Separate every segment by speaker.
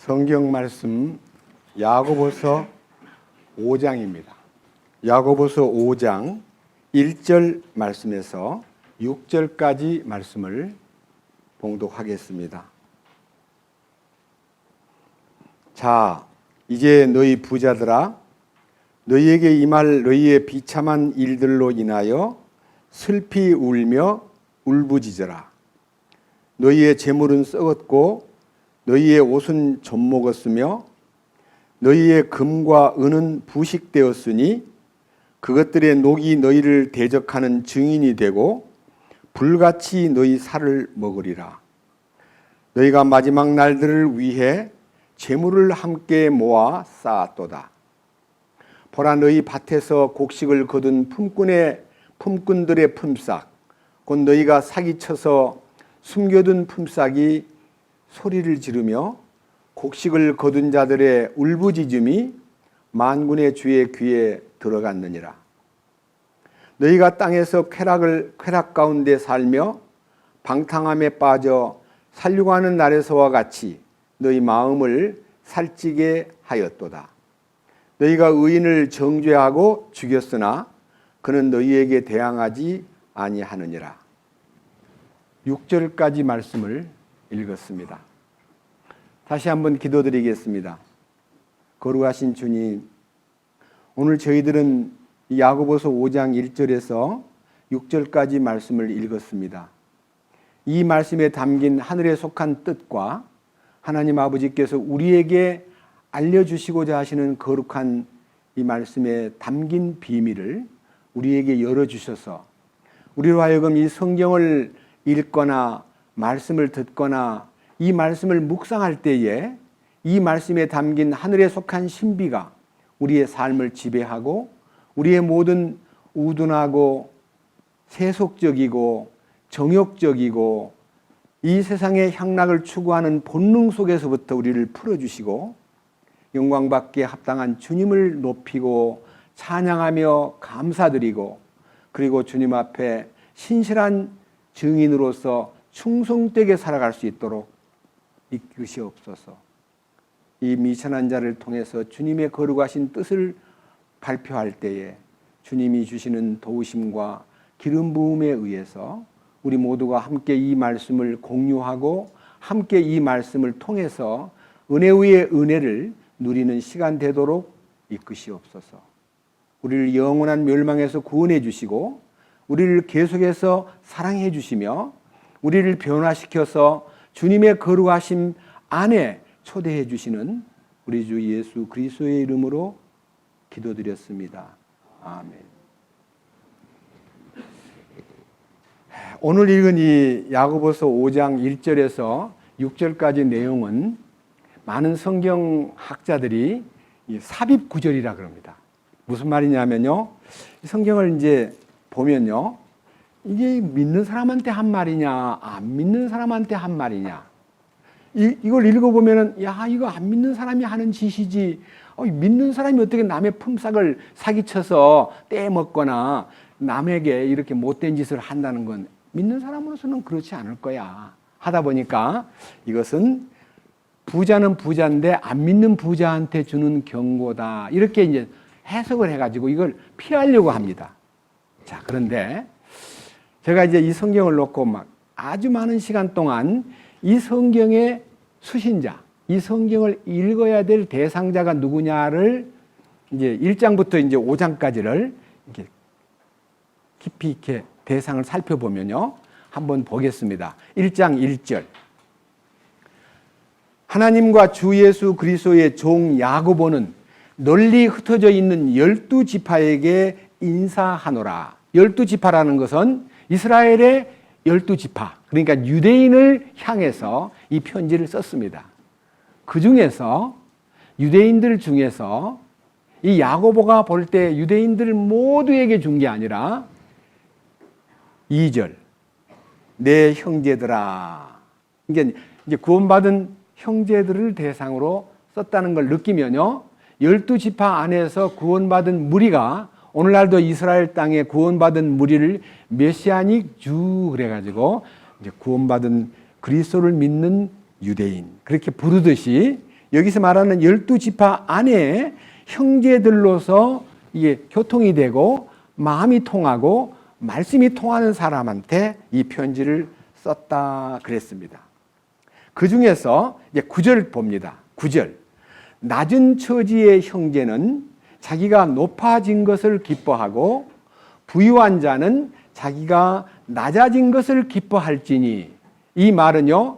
Speaker 1: 성경 말씀 야고보서 5장입니다. 야고보서 5장 1절 말씀에서 6절까지 말씀을 봉독하겠습니다. 자, 이제 너희 부자들아, 너희에게 임할 너희의 비참한 일들로 인하여 슬피 울며 울부짖어라. 너희의 재물은 썩었고 너희의 옷은 젖먹었으며 너희의 금과 은은 부식되었으니 그것들의 녹이 너희를 대적하는 증인이 되고 불같이 너희 살을 먹으리라. 너희가 마지막 날들을 위해 재물을 함께 모아 쌓았도다. 보라, 너희 밭에서 곡식을 거둔 품꾼들의 품삯, 곧 너희가 사기쳐서 숨겨둔 품삯이 소리를 지르며 곡식을 거둔 자들의 울부짖음이 만군의 주의 귀에 들어갔느니라. 너희가 땅에서 쾌락 가운데 살며 방탕함에 빠져 살려고 하는 날에서와 같이 너희 마음을 살찌게 하였도다. 너희가 의인을 정죄하고 죽였으나 그는 너희에게 대항하지 아니하느니라. 6절까지 말씀을 읽었습니다. 다시 한번 기도드리겠습니다. 거룩하신 주님, 오늘 저희들은 야고보서 5장 1절에서 6절까지 말씀을 읽었습니다. 이 말씀에 담긴 하늘에 속한 뜻과 하나님 아버지께서 우리에게 알려주시고자 하시는 거룩한 이 말씀에 담긴 비밀을 우리에게 열어주셔서 우리로 하여금 이 성경을 읽거나 말씀을 듣거나 이 말씀을 묵상할 때에 이 말씀에 담긴 하늘에 속한 신비가 우리의 삶을 지배하고 우리의 모든 우둔하고 세속적이고 정욕적이고 이 세상의 향락을 추구하는 본능 속에서부터 우리를 풀어주시고 영광받기에 합당한 주님을 높이고 찬양하며 감사드리고 그리고 주님 앞에 신실한 증인으로서 충성되게 살아갈 수 있도록 이끄시옵소서. 이 미천한 자를 통해서 주님의 거룩하신 뜻을 발표할 때에 주님이 주시는 도우심과 기름 부음에 의해서 우리 모두가 함께 이 말씀을 공유하고 함께 이 말씀을 통해서 은혜 위에 은혜를 누리는 시간 되도록 이끄시옵소서. 우리를 영원한 멸망에서 구원해 주시고 우리를 계속해서 사랑해 주시며 우리를 변화시켜서 주님의 거룩하심 안에 초대해 주시는 우리 주 예수 그리스도의 이름으로 기도드렸습니다. 아멘. 오늘 읽은 이 야고보서 5장 1절에서 6절까지 내용은 많은 성경학자들이 삽입 구절이라 그럽니다. 무슨 말이냐면요, 성경을 이제 보면요, 이게 믿는 사람한테 한 말이냐, 안 믿는 사람한테 한 말이냐, 이걸 읽어보면은, 야, 이거 안 믿는 사람이 하는 짓이지, 믿는 사람이 어떻게 남의 품삯을 사기쳐서 떼먹거나 남에게 이렇게 못된 짓을 한다는 건 믿는 사람으로서는 그렇지 않을 거야. 하다 보니까 이것은 부자는 부자인데 안 믿는 부자한테 주는 경고다. 이렇게 이제 해석을 해가지고 이걸 피하려고 합니다. 자, 그런데 제가 이제 이 성경을 놓고 막 아주 많은 시간 동안 이 성경의 수신자, 이 성경을 읽어야 될 대상자가 누구냐를 이제 1장부터 이제 5장까지를 이렇게 깊이 이렇게 대상을 살펴보면요. 한번 보겠습니다. 1장 1절. 하나님과 주 예수 그리스도의 종 야고보는 널리 흩어져 있는 12지파에게 인사하노라. 12지파라는 것은 이스라엘의 12지파, 그러니까 유대인을 향해서 이 편지를 썼습니다. 그 중에서 유대인들 중에서 이 야고보가 볼 때 유대인들 모두에게 준 게 아니라 2절, 내 형제들아. 그러니까 이제 구원받은 형제들을 대상으로 썼다는 걸 느끼면요, 12지파 안에서 구원받은 무리가 오늘날도 이스라엘 땅에 구원받은 무리를 메시아닉 주 그래가지고 이제 구원받은 그리스도를 믿는 유대인 그렇게 부르듯이 여기서 말하는 12지파 안에 형제들로서 이게 교통이 되고 마음이 통하고 말씀이 통하는 사람한테 이 편지를 썼다 그랬습니다. 그 중에서 이제 9절 봅니다. 9절. 낮은 처지의 형제는 자기가 높아진 것을 기뻐하고 부유한 자는 자기가 낮아진 것을 기뻐할지니, 이 말은요,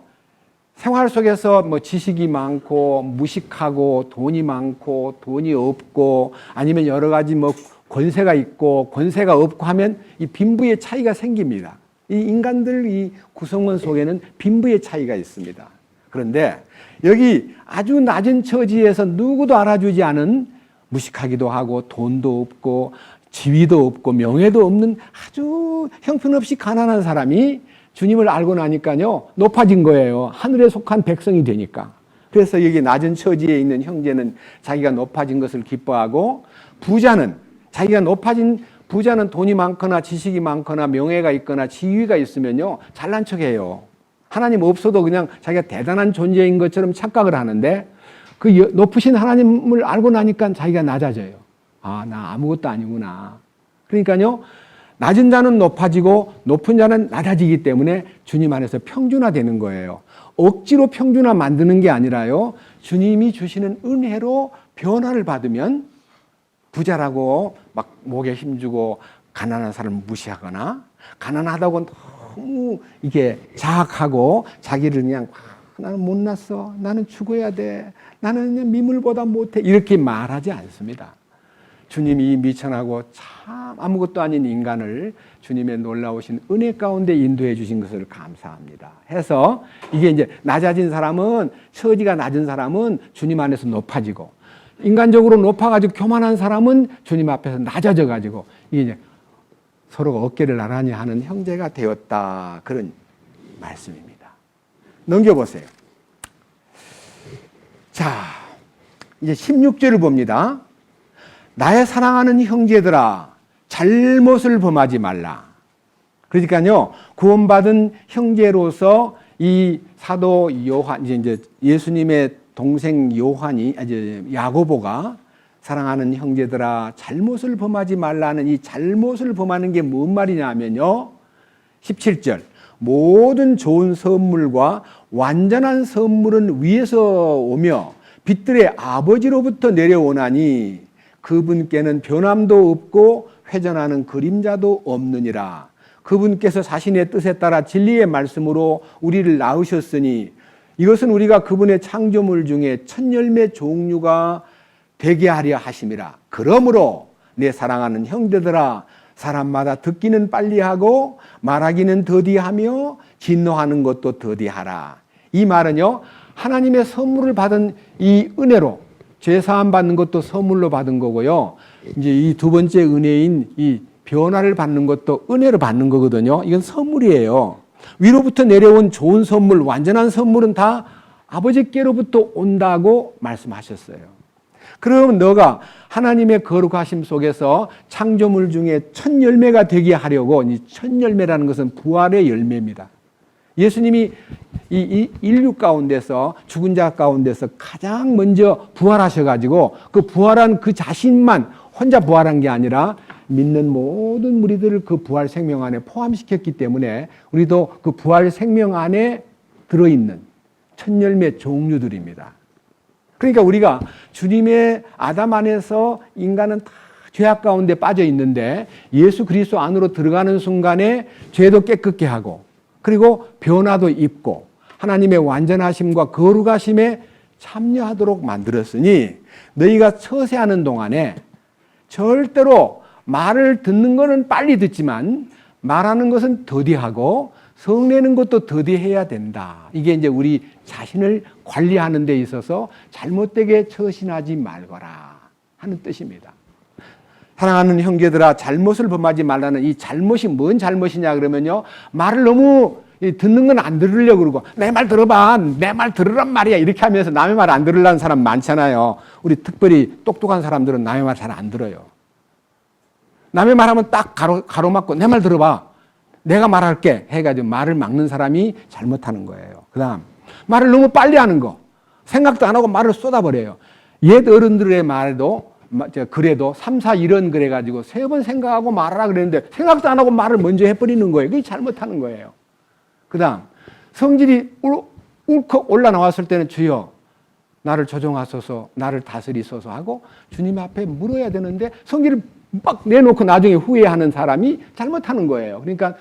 Speaker 1: 생활 속에서 뭐 지식이 많고 무식하고 돈이 많고 돈이 없고 아니면 여러 가지 뭐 권세가 있고 권세가 없고 하면 이 빈부의 차이가 생깁니다. 이 인간들 이 구성원 속에는 빈부의 차이가 있습니다. 그런데 여기 아주 낮은 처지에서 누구도 알아주지 않은, 무식하기도 하고 돈도 없고 지위도 없고 명예도 없는 아주 형편없이 가난한 사람이 주님을 알고 나니까요 높아진 거예요. 하늘에 속한 백성이 되니까. 그래서 여기 낮은 처지에 있는 형제는 자기가 높아진 것을 기뻐하고, 부자는 자기가 높아진, 부자는 돈이 많거나 지식이 많거나 명예가 있거나 지위가 있으면요 잘난 척해요. 하나님 없어도 그냥 자기가 대단한 존재인 것처럼 착각을 하는데, 그 높으신 하나님을 알고 나니까 자기가 낮아져요. 아, 나 아무것도 아니구나. 그러니까요 낮은 자는 높아지고 높은 자는 낮아지기 때문에 주님 안에서 평준화되는 거예요. 억지로 평준화 만드는 게 아니라요, 주님이 주시는 은혜로 변화를 받으면 부자라고 막 목에 힘주고 가난한 사람을 무시하거나, 가난하다고 너무 이게 자학하고 자기를 그냥 나는 못났어, 나는 죽어야 돼, 나는 그냥 미물보다 못해, 이렇게 말하지 않습니다. 주님이 미천하고 참 아무것도 아닌 인간을 주님의 놀라우신 은혜 가운데 인도해 주신 것을 감사합니다 해서, 이게 이제 낮아진 사람은, 처지가 낮은 사람은 주님 안에서 높아지고, 인간적으로 높아가지고 교만한 사람은 주님 앞에서 낮아져가지고 이게 이제 서로가 어깨를 나란히 하는 형제가 되었다, 그런 말씀입니다. 넘겨보세요. 자, 이제 16절을 봅니다. 나의 사랑하는 형제들아, 잘못을 범하지 말라. 그러니까요, 구원받은 형제로서 이 사도 요한, 이제 예수님의 동생 요한이, 야고보가 사랑하는 형제들아, 잘못을 범하지 말라는 이 잘못을 범하는 게 뭔 말이냐 하면요, 17절. 모든 좋은 선물과 완전한 선물은 위에서 오며 빛들의 아버지로부터 내려오나니 그분께는 변함도 없고 회전하는 그림자도 없느니라. 그분께서 자신의 뜻에 따라 진리의 말씀으로 우리를 낳으셨으니 이것은 우리가 그분의 창조물 중에 첫 열매 종류가 되게 하려 하심이라. 그러므로 내 사랑하는 형제들아, 사람마다 듣기는 빨리 하고 말하기는 더디하며 진노하는 것도 더디하라. 이 말은요, 하나님의 선물을 받은 이 은혜로, 죄사함 받는 것도 선물로 받은 거고요, 이제 이 두 번째 은혜인 이 변화를 받는 것도 은혜로 받는 거거든요. 이건 선물이에요. 위로부터 내려온 좋은 선물, 완전한 선물은 다 아버지께로부터 온다고 말씀하셨어요. 그럼 너가 하나님의 거룩하심 속에서 창조물 중에 첫 열매가 되게 하려고, 이 첫 열매라는 것은 부활의 열매입니다. 예수님이 이 인류 가운데서, 죽은 자 가운데서 가장 먼저 부활하셔가지고 그 부활한 그 자신만 혼자 부활한 게 아니라 믿는 모든 무리들을 그 부활 생명 안에 포함시켰기 때문에 우리도 그 부활 생명 안에 들어있는 첫 열매 종류들입니다. 그러니까 우리가 주님의 아담 안에서 인간은 다 죄악 가운데 빠져 있는데 예수 그리스도 안으로 들어가는 순간에 죄도 깨끗게 하고, 그리고 변화도 입고 하나님의 완전하심과 거룩하심에 참여하도록 만들었으니 너희가 처세하는 동안에 절대로 말을 듣는 것은 빨리 듣지만 말하는 것은 더디하고 성내는 것도 더디해야 된다. 이게 이제 우리 자신을 관리하는 데 있어서 잘못되게 처신하지 말거라 하는 뜻입니다. 사랑하는 형제들아, 잘못을 범하지 말라는 이 잘못이 뭔 잘못이냐 그러면요, 말을 너무 듣는 건 안 들으려고 그러고, 내 말 들어봐, 내 말 들으란 말이야, 이렇게 하면서 남의 말 안 들으려는 사람 많잖아요. 우리 특별히 똑똑한 사람들은 남의 말 잘 안 들어요. 남의 말하면 딱 가로막고 내 말 들어봐, 내가 말할게 해가지고 말을 막는 사람이 잘못하는 거예요. 그 다음 말을 너무 빨리 하는 거, 생각도 안 하고 말을 쏟아버려요. 옛 어른들의 말도 그래도 3, 4, 이런 그래가지고 3번 생각하고 말하라 그랬는데 생각도 안 하고 말을 먼저 해버리는 거예요. 그게 잘못하는 거예요. 그 다음 성질이 울컥 올라나왔을 때는 주여 나를 조정하소서, 나를 다스리소서 하고 주님 앞에 물어야 되는데 성질을 막 내놓고 나중에 후회하는 사람이 잘못하는 거예요. 그러니까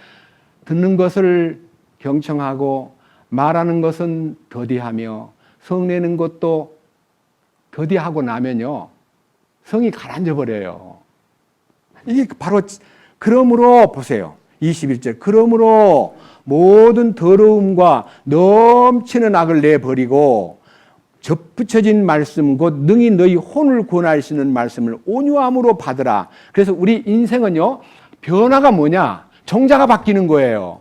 Speaker 1: 듣는 것을 경청하고 말하는 것은 더디하며 성내는 것도 더디하고 나면요 성이 가라앉아 버려요. 이게 바로 그러므로 보세요. 21절 그러므로 모든 더러움과 넘치는 악을 내버리고 접붙여진 말씀 곧 능히 너희 혼을 구원하시는 말씀을 온유함으로 받으라. 그래서 우리 인생은요 변화가 뭐냐? 정자가 바뀌는 거예요.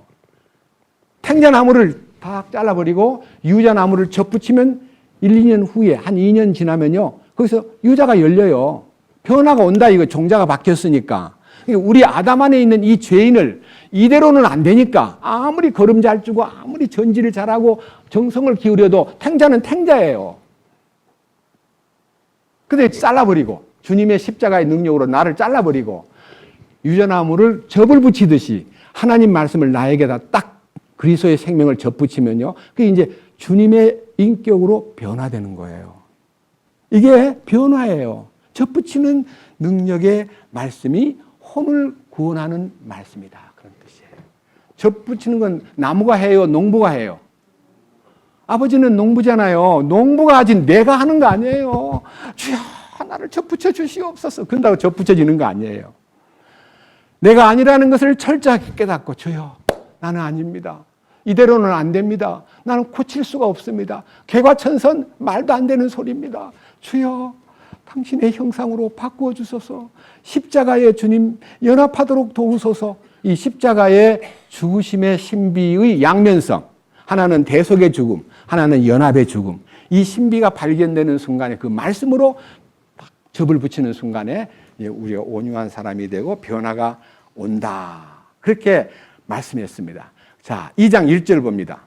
Speaker 1: 탱자나무를 다 잘라버리고 유자나무를 접붙이면 1, 2년 후에 한 2년 지나면요 거기서 유자가 열려요. 변화가 온다 이거. 정자가 바뀌었으니까. 우리 아담 안에 있는 이 죄인을 이대로는 안 되니까 아무리 걸음 잘 주고 아무리 전지를 잘하고 정성을 기울여도 탱자는 탱자예요. 근데 잘라버리고 주님의 십자가의 능력으로 나를 잘라버리고 유자나무를 접을 붙이듯이 하나님 말씀을 나에게다 딱 그리스도의 생명을 접붙이면요 그게 이제 주님의 인격으로 변화되는 거예요. 이게 변화예요. 접붙이는 능력의 말씀이 혼을 구원하는 말씀이다. 그런 뜻이에요. 접붙이는 건 나무가 해요? 농부가 해요? 아버지는 농부잖아요. 농부가 하지 내가 하는 거 아니에요. 주여 나를 접붙여 주시옵소서. 그런다고 접붙여지는 거 아니에요. 내가 아니라는 것을 철저하게 깨닫고 주여 나는 아닙니다. 이대로는 안 됩니다. 나는 고칠 수가 없습니다. 개과천선 말도 안 되는 소리입니다. 주여 당신의 형상으로 바꾸어 주소서. 십자가에 주님 연합하도록 도우소서. 이 십자가의 죽으심의 신비의 양면성, 하나는 대속의 죽음, 하나는 연합의 죽음. 이 신비가 발견되는 순간에 그 말씀으로 접을 붙이는 순간에 우리가 온유한 사람이 되고 변화가 온다. 그렇게 말씀했습니다. 자, 2장 1절 봅니다.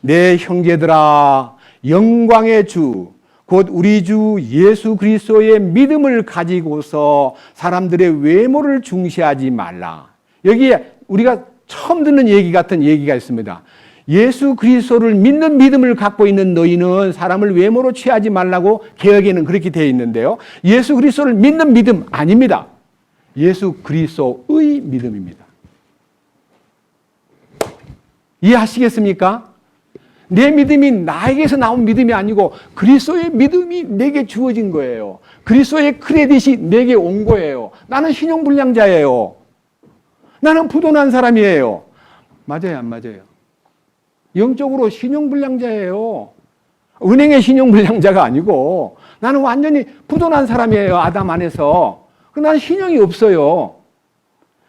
Speaker 1: 내 형제들아 영광의 주 곧 우리 주 예수 그리스도의 믿음을 가지고서 사람들의 외모를 중시하지 말라. 여기에 우리가 처음 듣는 얘기 같은 얘기가 있습니다. 예수 그리스도를 믿는 믿음을 갖고 있는 너희는 사람을 외모로 취하지 말라고 개역에는 그렇게 되어 있는데요. 예수 그리스도를 믿는 믿음 아닙니다. 예수 그리스도의 믿음입니다. 이해하시겠습니까? 내 믿음이 나에게서 나온 믿음이 아니고 그리스도의 믿음이 내게 주어진 거예요. 그리스도의 크레딧이 내게 온 거예요. 나는 신용불량자예요. 나는 부도난 사람이에요. 맞아요, 안 맞아요? 영적으로 신용불량자예요. 은행의 신용불량자가 아니고 나는 완전히 부도난 사람이에요. 아담 안에서. 나는 신용이 없어요.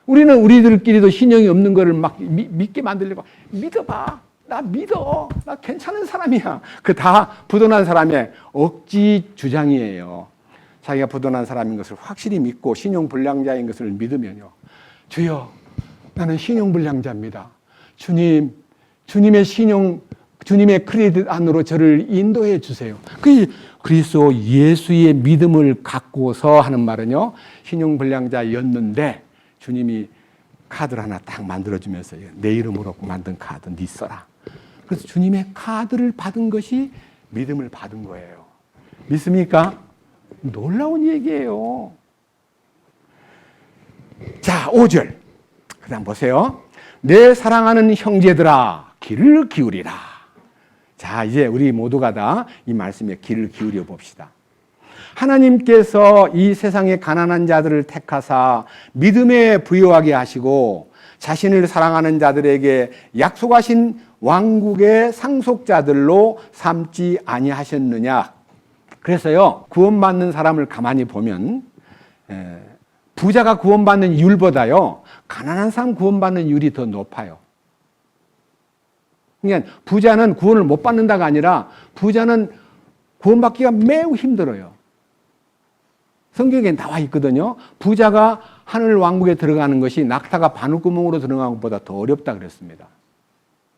Speaker 1: 우리는 우리들끼리도 신용이 없는 거를 막 믿게 만들려고 믿어봐. 나 믿어. 나 괜찮은 사람이야. 그 다 부도난 사람의 억지 주장이에요. 자기가 부도난 사람인 것을 확실히 믿고 신용불량자인 것을 믿으면요. 주여, 나는 신용불량자입니다. 주님의 주님의 크레딧 안으로 저를 인도해 주세요. 그리스도 예수의 믿음을 갖고서 하는 말은요. 신용불량자였는데 주님이 카드를 하나 딱 만들어주면서 내 이름으로 만든 카드 네 써라. 그래서 주님의 카드를 받은 것이 믿음을 받은 거예요. 믿습니까? 놀라운 얘기예요. 자, 5절. 그 다음 보세요. 내 사랑하는 형제들아 귀를 기울이라. 자, 이제 우리 모두가 다 이 말씀에 귀를 기울여 봅시다. 하나님께서 이 세상의 가난한 자들을 택하사 믿음에 부요하게 하시고 자신을 사랑하는 자들에게 약속하신 왕국의 상속자들로 삼지 아니하셨느냐. 그래서요, 구원받는 사람을 가만히 보면 부자가 구원받는 율보다요 가난한 사람 구원받는 율이 더 높아요. 그러니까 부자는 구원을 못 받는다가 아니라 부자는 구원받기가 매우 힘들어요. 성경에 나와 있거든요. 부자가 하늘 왕국에 들어가는 것이 낙타가 바늘구멍으로 들어가는 것보다 더 어렵다 그랬습니다.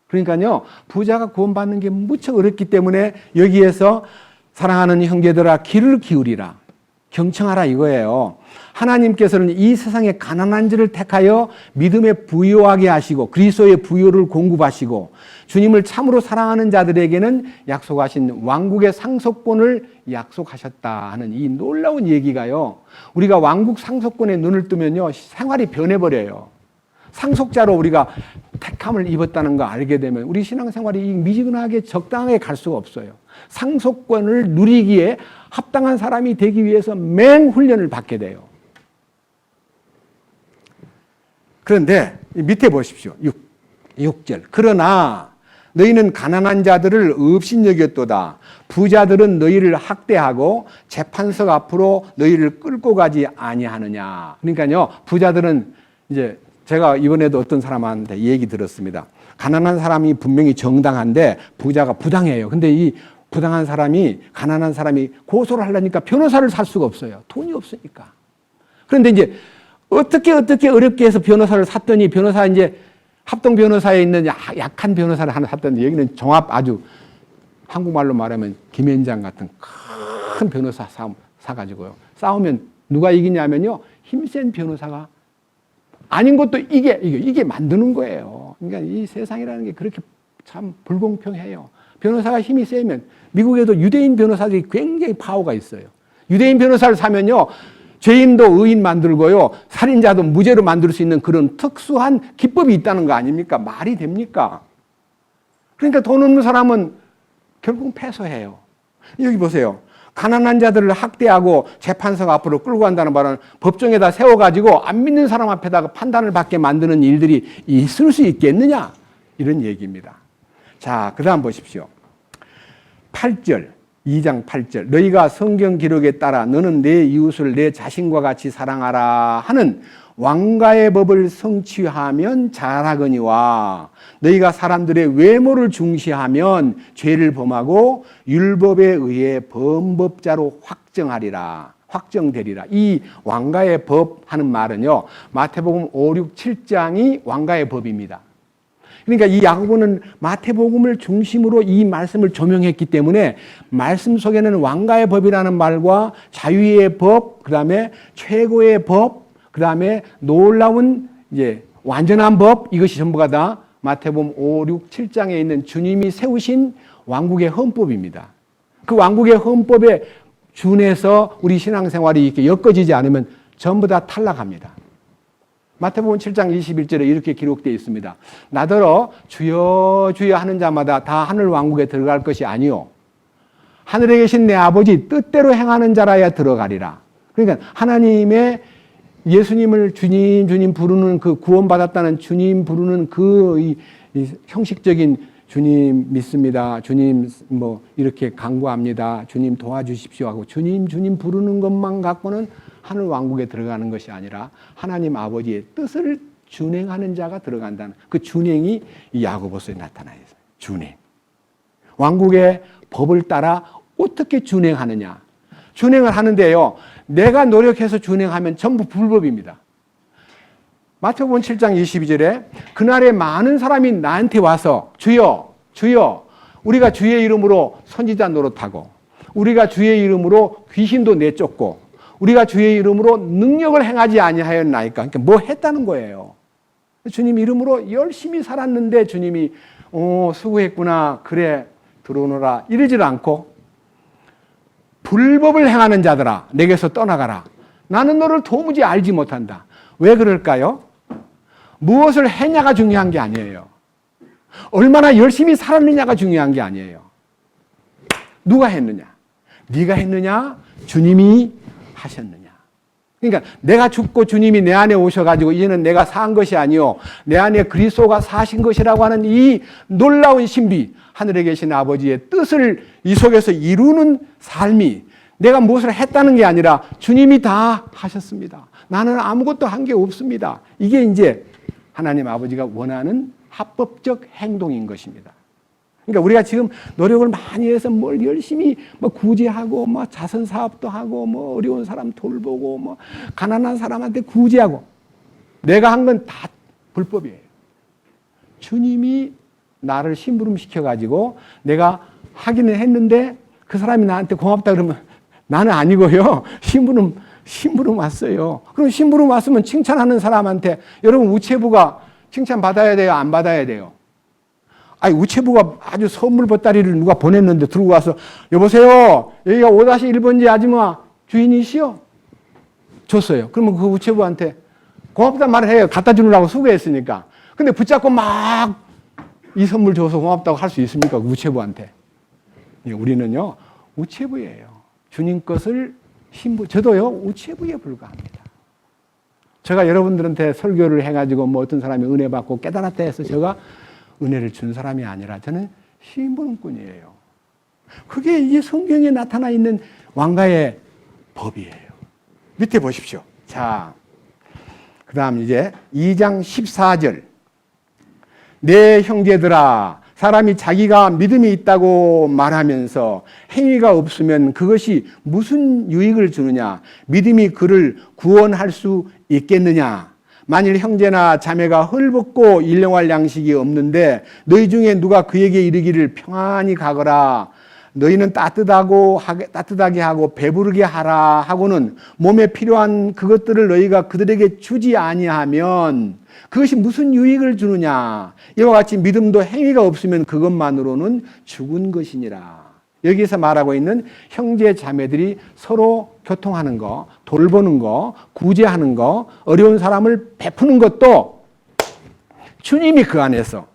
Speaker 1: 그러니까요, 부자가 구원받는 게 무척 어렵기 때문에 여기에서 사랑하는 형제들아 귀를 기울이라, 경청하라 이거예요. 하나님께서는 이 세상의 가난한 자를 택하여 믿음에 부요하게 하시고 그리스도의 부요를 공급하시고 주님을 참으로 사랑하는 자들에게는 약속하신 왕국의 상속권을 약속하셨다 하는 이 놀라운 얘기가요, 우리가 왕국 상속권에 눈을 뜨면요 생활이 변해버려요. 상속자로 우리가 택함을 입었다는 거 알게 되면 우리 신앙생활이 미지근하게 적당하게 갈 수가 없어요. 상속권을 누리기에 합당한 사람이 되기 위해서 맹훈련을 받게 돼요. 그런데 밑에 보십시오. 6절. 그러나 너희는 가난한 자들을 업신여겼도다. 부자들은 너희를 학대하고 재판석 앞으로 너희를 끌고 가지 아니하느냐. 그러니까요, 부자들은 이제 제가 이번에도 어떤 사람한테 얘기 들었습니다. 가난한 사람이 분명히 정당한데 부자가 부당해요. 근데 이 부당한 사람이, 가난한 사람이 고소를 하려니까 변호사를 살 수가 없어요. 돈이 없으니까. 그런데 이제 어떻게 어렵게 해서 변호사를 샀더니 변호사 이제 합동 변호사에 있는 약한 변호사를 하나 샀더니 여기는 종합 아주 한국말로 말하면 김현장 같은 큰 변호사 사가지고요. 싸우면 누가 이기냐면요, 힘센 변호사가 아닌 것도 이게 만드는 거예요. 그러니까 이 세상이라는 게 그렇게 참 불공평해요. 변호사가 힘이 세면, 미국에도 유대인 변호사들이 굉장히 파워가 있어요. 유대인 변호사를 사면요, 죄인도 의인 만들고요, 살인자도 무죄로 만들 수 있는 그런 특수한 기법이 있다는 거 아닙니까? 말이 됩니까? 그러니까 돈 없는 사람은 결국 패소해요. 여기 보세요. 가난한 자들을 학대하고 재판석 앞으로 끌고 간다는 말은 법정에다 세워가지고 안 믿는 사람 앞에다가 판단을 받게 만드는 일들이 있을 수 있겠느냐? 이런 얘기입니다. 자, 그 다음 보십시오. 8절, 2장 8절. 너희가 성경 기록에 따라 너는 내 이웃을 내 자신과 같이 사랑하라 하는 왕가의 법을 성취하면 잘하거니와 너희가 사람들의 외모를 중시하면 죄를 범하고 율법에 의해 범법자로 확정되리라. 이 왕가의 법 하는 말은요, 마태복음 5, 6, 7장이 왕가의 법입니다. 그러니까 이 야고보는 마태복음을 중심으로 이 말씀을 조명했기 때문에 말씀 속에는 왕가의 법이라는 말과 자유의 법, 그 다음에 최고의 법, 그 다음에 놀라운 이제 완전한 법, 이것이 전부가 다 마태복음 5, 6, 7장에 있는 주님이 세우신 왕국의 헌법입니다. 그 왕국의 헌법에 준해서 우리 신앙생활이 이렇게 엮어지지 않으면 전부 다 탈락합니다. 마태복음 7장 21절에 이렇게 기록되어 있습니다. 나더러 주여 주여 하는 자마다 다 하늘 왕국에 들어갈 것이 아니요 하늘에 계신 내 아버지 뜻대로 행하는 자라야 들어가리라. 그러니까 하나님의 예수님을 주님 주님 부르는 그 구원받았다는 주님 부르는 그 이 형식적인 주님 믿습니다. 주님 뭐 이렇게 간구합니다. 주님 도와주십시오 하고 주님 부르는 것만 갖고는 하늘 왕국에 들어가는 것이 아니라 하나님 아버지의 뜻을 준행하는 자가 들어간다는 그 준행이 이 야고보서에 나타나 있어요. 준행. 왕국의 법을 따라 어떻게 준행하느냐. 준행을 하는데요, 내가 노력해서 준행하면 전부 불법입니다. 마태복음 7장 22절에 그날에 많은 사람이 나한테 와서 주여 주여 우리가 주의 이름으로 선지자 노릇하고 우리가 주의 이름으로 귀신도 내쫓고 우리가 주의 이름으로 능력을 행하지 아니하였나이까. 그러니까 뭐 했다는 거예요. 주님 이름으로 열심히 살았는데 주님이 수고했구나 그래 들어오너라 이러질 않고 불법을 행하는 자들아 내게서 떠나가라. 나는 너를 도무지 알지 못한다. 왜 그럴까요? 무엇을 했냐가 중요한 게 아니에요. 얼마나 열심히 살았느냐가 중요한 게 아니에요. 누가 했느냐? 네가 했느냐? 주님이 하셨느냐? 그러니까 내가 죽고 주님이 내 안에 오셔가지고 이제는 내가 산 것이 아니요 내 안에 그리스도가 사신 것이라고 하는 이 놀라운 신비, 하늘에 계신 아버지의 뜻을 이 속에서 이루는 삶이 내가 무엇을 했다는 게 아니라 주님이 다 하셨습니다. 나는 아무것도 한 게 없습니다. 이게 이제 하나님 아버지가 원하는 합법적 행동인 것입니다. 그러니까 우리가 지금 노력을 많이 해서 뭘 열심히 뭐 구제하고 뭐 자선 사업도 하고 뭐 어려운 사람 돌보고 뭐 가난한 사람한테 구제하고 내가 한 건 다 불법이에요. 주님이 나를 심부름 시켜가지고 내가 하기는 했는데 그 사람이 나한테 고맙다 그러면 나는 아니고요. 심부름 왔어요. 그럼 심부름 왔으면 칭찬하는 사람한테 여러분 우체부가 칭찬 받아야 돼요? 안 받아야 돼요? 아니 우체부가 아주 선물 보따리를 누가 보냈는데 들고 와서 여보세요. 여기가 5-1번지 아줌마 주인이시요? 줬어요. 그러면 그 우체부한테 고맙단 말을 해요. 갖다 주느라고 수고했으니까. 근데 붙잡고 막 이 선물 줘서 고맙다고 할 수 있습니까? 우체부한테. 우리는요, 우체부예요. 주님 것을 저도요, 우체부에 불과합니다. 제가 여러분들한테 설교를 해가지고 뭐 어떤 사람이 은혜 받고 깨달았다 해서 제가 은혜를 준 사람이 아니라 저는 심부름꾼이에요. 그게 이게 성경에 나타나 있는 왕가의 법이에요. 밑에 보십시오. 자, 그 다음 이제 2장 14절. 내 형제들아, 사람이 자기가 믿음이 있다고 말하면서 행위가 없으면 그것이 무슨 유익을 주느냐? 믿음이 그를 구원할 수 있겠느냐? 만일 형제나 자매가 헐벗고 일용할 양식이 없는데 너희 중에 누가 그에게 이르기를 평안히 가거라. 너희는 따뜻하게 하고 배부르게 하라 하고는 몸에 필요한 그것들을 너희가 그들에게 주지 아니하면 그것이 무슨 유익을 주느냐? 이와 같이 믿음도 행위가 없으면 그것만으로는 죽은 것이니라. 여기서 말하고 있는 형제 자매들이 서로 교통하는 거, 돌보는 거, 구제하는 거, 어려운 사람을 베푸는 것도 주님이 그 안에서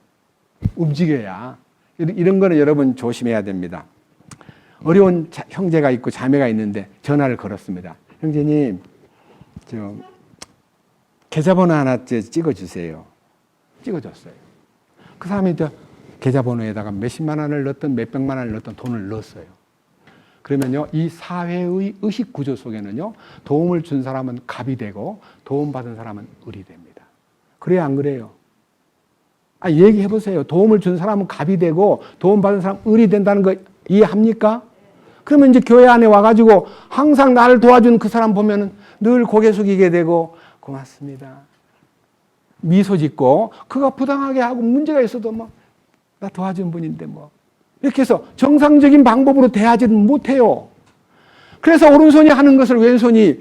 Speaker 1: 움직여야. 이런 거는 여러분 조심해야 됩니다. 어려운 형제가 있고 자매가 있는데 전화를 걸었습니다. 형제님, 계좌번호 하나 찍어주세요. 찍어줬어요. 그 사람이 계좌번호에다가 몇십만 원을 넣었던 몇백만 원을 넣었던 돈을 넣었어요. 그러면요, 이 사회의 의식 구조 속에는요, 도움을 준 사람은 갑이 되고 도움받은 사람은 을이 됩니다. 그래요, 안 그래요? 얘기해 보세요. 도움을 준 사람은 갑이 되고 도움받은 사람은 을이 된다는 거 이해합니까? 그러면 이제 교회 안에 와가지고 항상 나를 도와준 그 사람 보면은 늘 고개 숙이게 되고 고맙습니다. 미소 짓고 그가 부당하게 하고 문제가 있어도 뭐 나 도와준 분인데 뭐 이렇게 해서 정상적인 방법으로 대하지는 못해요. 그래서 오른손이 하는 것을 왼손이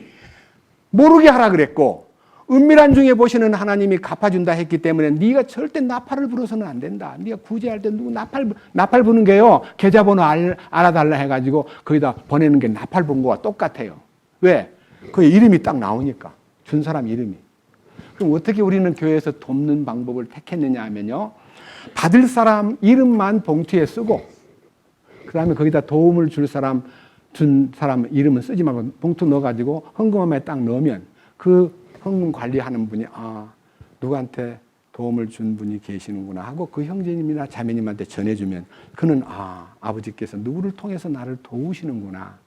Speaker 1: 모르게 하라 그랬고 은밀한 중에 보시는 하나님이 갚아준다 했기 때문에 네가 절대 나팔을 불어서는 안 된다. 네가 구제할 때 누구 나팔 부는 게요. 계좌번호 알아달라 해가지고 거기다 보내는 게 나팔 본 거와 똑같아요. 왜? 그 이름이 딱 나오니까. 준 사람 이름이. 그럼 어떻게 우리는 교회에서 돕는 방법을 택했느냐 하면요. 받을 사람 이름만 봉투에 쓰고 그 다음에 거기다 도움을 준 사람 이름은 쓰지 말고 봉투 넣어가지고 헌금함에 딱 넣으면 그 헌금 관리하는 분이 누구한테 도움을 준 분이 계시는구나 하고 그 형제님이나 자매님한테 전해주면 그는 아버지께서 누구를 통해서 나를 도우시는구나.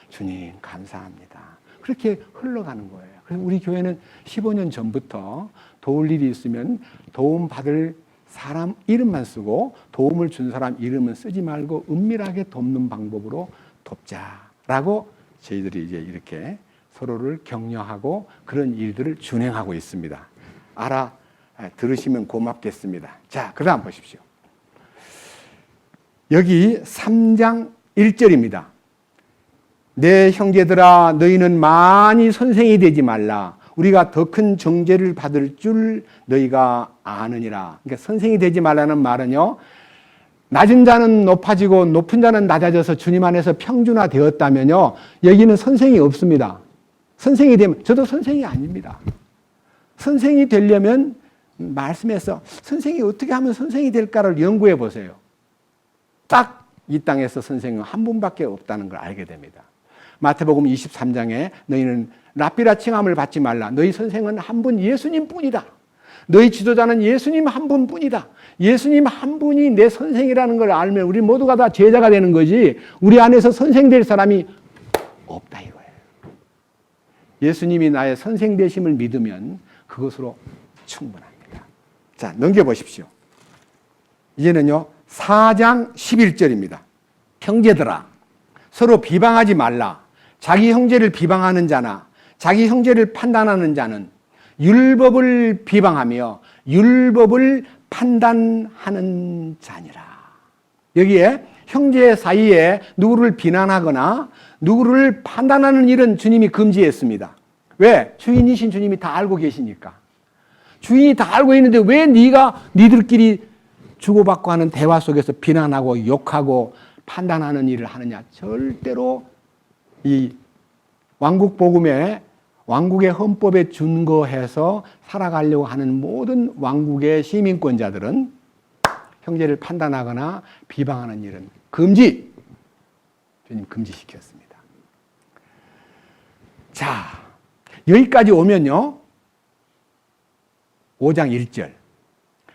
Speaker 1: 주님 감사합니다. 그렇게 흘러가는 거예요. 그래서 우리 교회는 15년 전부터 도울 일이 있으면 도움받을 사람 이름만 쓰고 도움을 준 사람 이름은 쓰지 말고 은밀하게 돕는 방법으로 돕자라고 저희들이 이제 이렇게 서로를 격려하고 그런 일들을 준행하고 있습니다. 들으시면 고맙겠습니다. 자, 그 다음 보십시오. 여기 3장 1절입니다. 내 형제들아 너희는 많이 선생이 되지 말라. 우리가 더 큰 정죄를 받을 줄 너희가 아느니라. 그러니까 선생이 되지 말라는 말은요. 낮은 자는 높아지고 높은 자는 낮아져서 주님 안에서 평준화 되었다면요. 여기는 선생이 없습니다. 선생이 되면 저도 선생이 아닙니다. 선생이 되려면 말씀에서 선생이 어떻게 하면 선생이 될까를 연구해 보세요. 딱 이 땅에서 선생은 한 분밖에 없다는 걸 알게 됩니다. 마태복음 23장에 너희는 랍비라 칭함을 받지 말라. 너희 선생은 한 분 예수님 뿐이다. 너희 지도자는 예수님 한 분뿐이다. 예수님 한 분이 내 선생이라는 걸 알면 우리 모두가 다 제자가 되는 거지 우리 안에서 선생 될 사람이 없다 이거예요. 예수님이 나의 선생 되심을 믿으면 그것으로 충분합니다. 자, 넘겨보십시오. 이제는요 4장 11절입니다. 형제들아 서로 비방하지 말라. 자기 형제를 비방하는 자나 자기 형제를 판단하는 자는 율법을 비방하며 율법을 판단하는 자니라. 여기에 형제 사이에 누구를 비난하거나 누구를 판단하는 일은 주님이 금지했습니다. 왜? 주인이신 주님이 다 알고 계시니까. 주인이 다 알고 있는데 왜 니들끼리 주고받고 하는 대화 속에서 비난하고 욕하고 판단하는 일을 하느냐. 절대로 이 왕국 복음에 왕국의 헌법에 준거해서 살아가려고 하는 모든 왕국의 시민권자들은 형제를 판단하거나 비방하는 일은 금지. 주님 금지시켰습니다. 자, 여기까지 오면요. 5장 1절.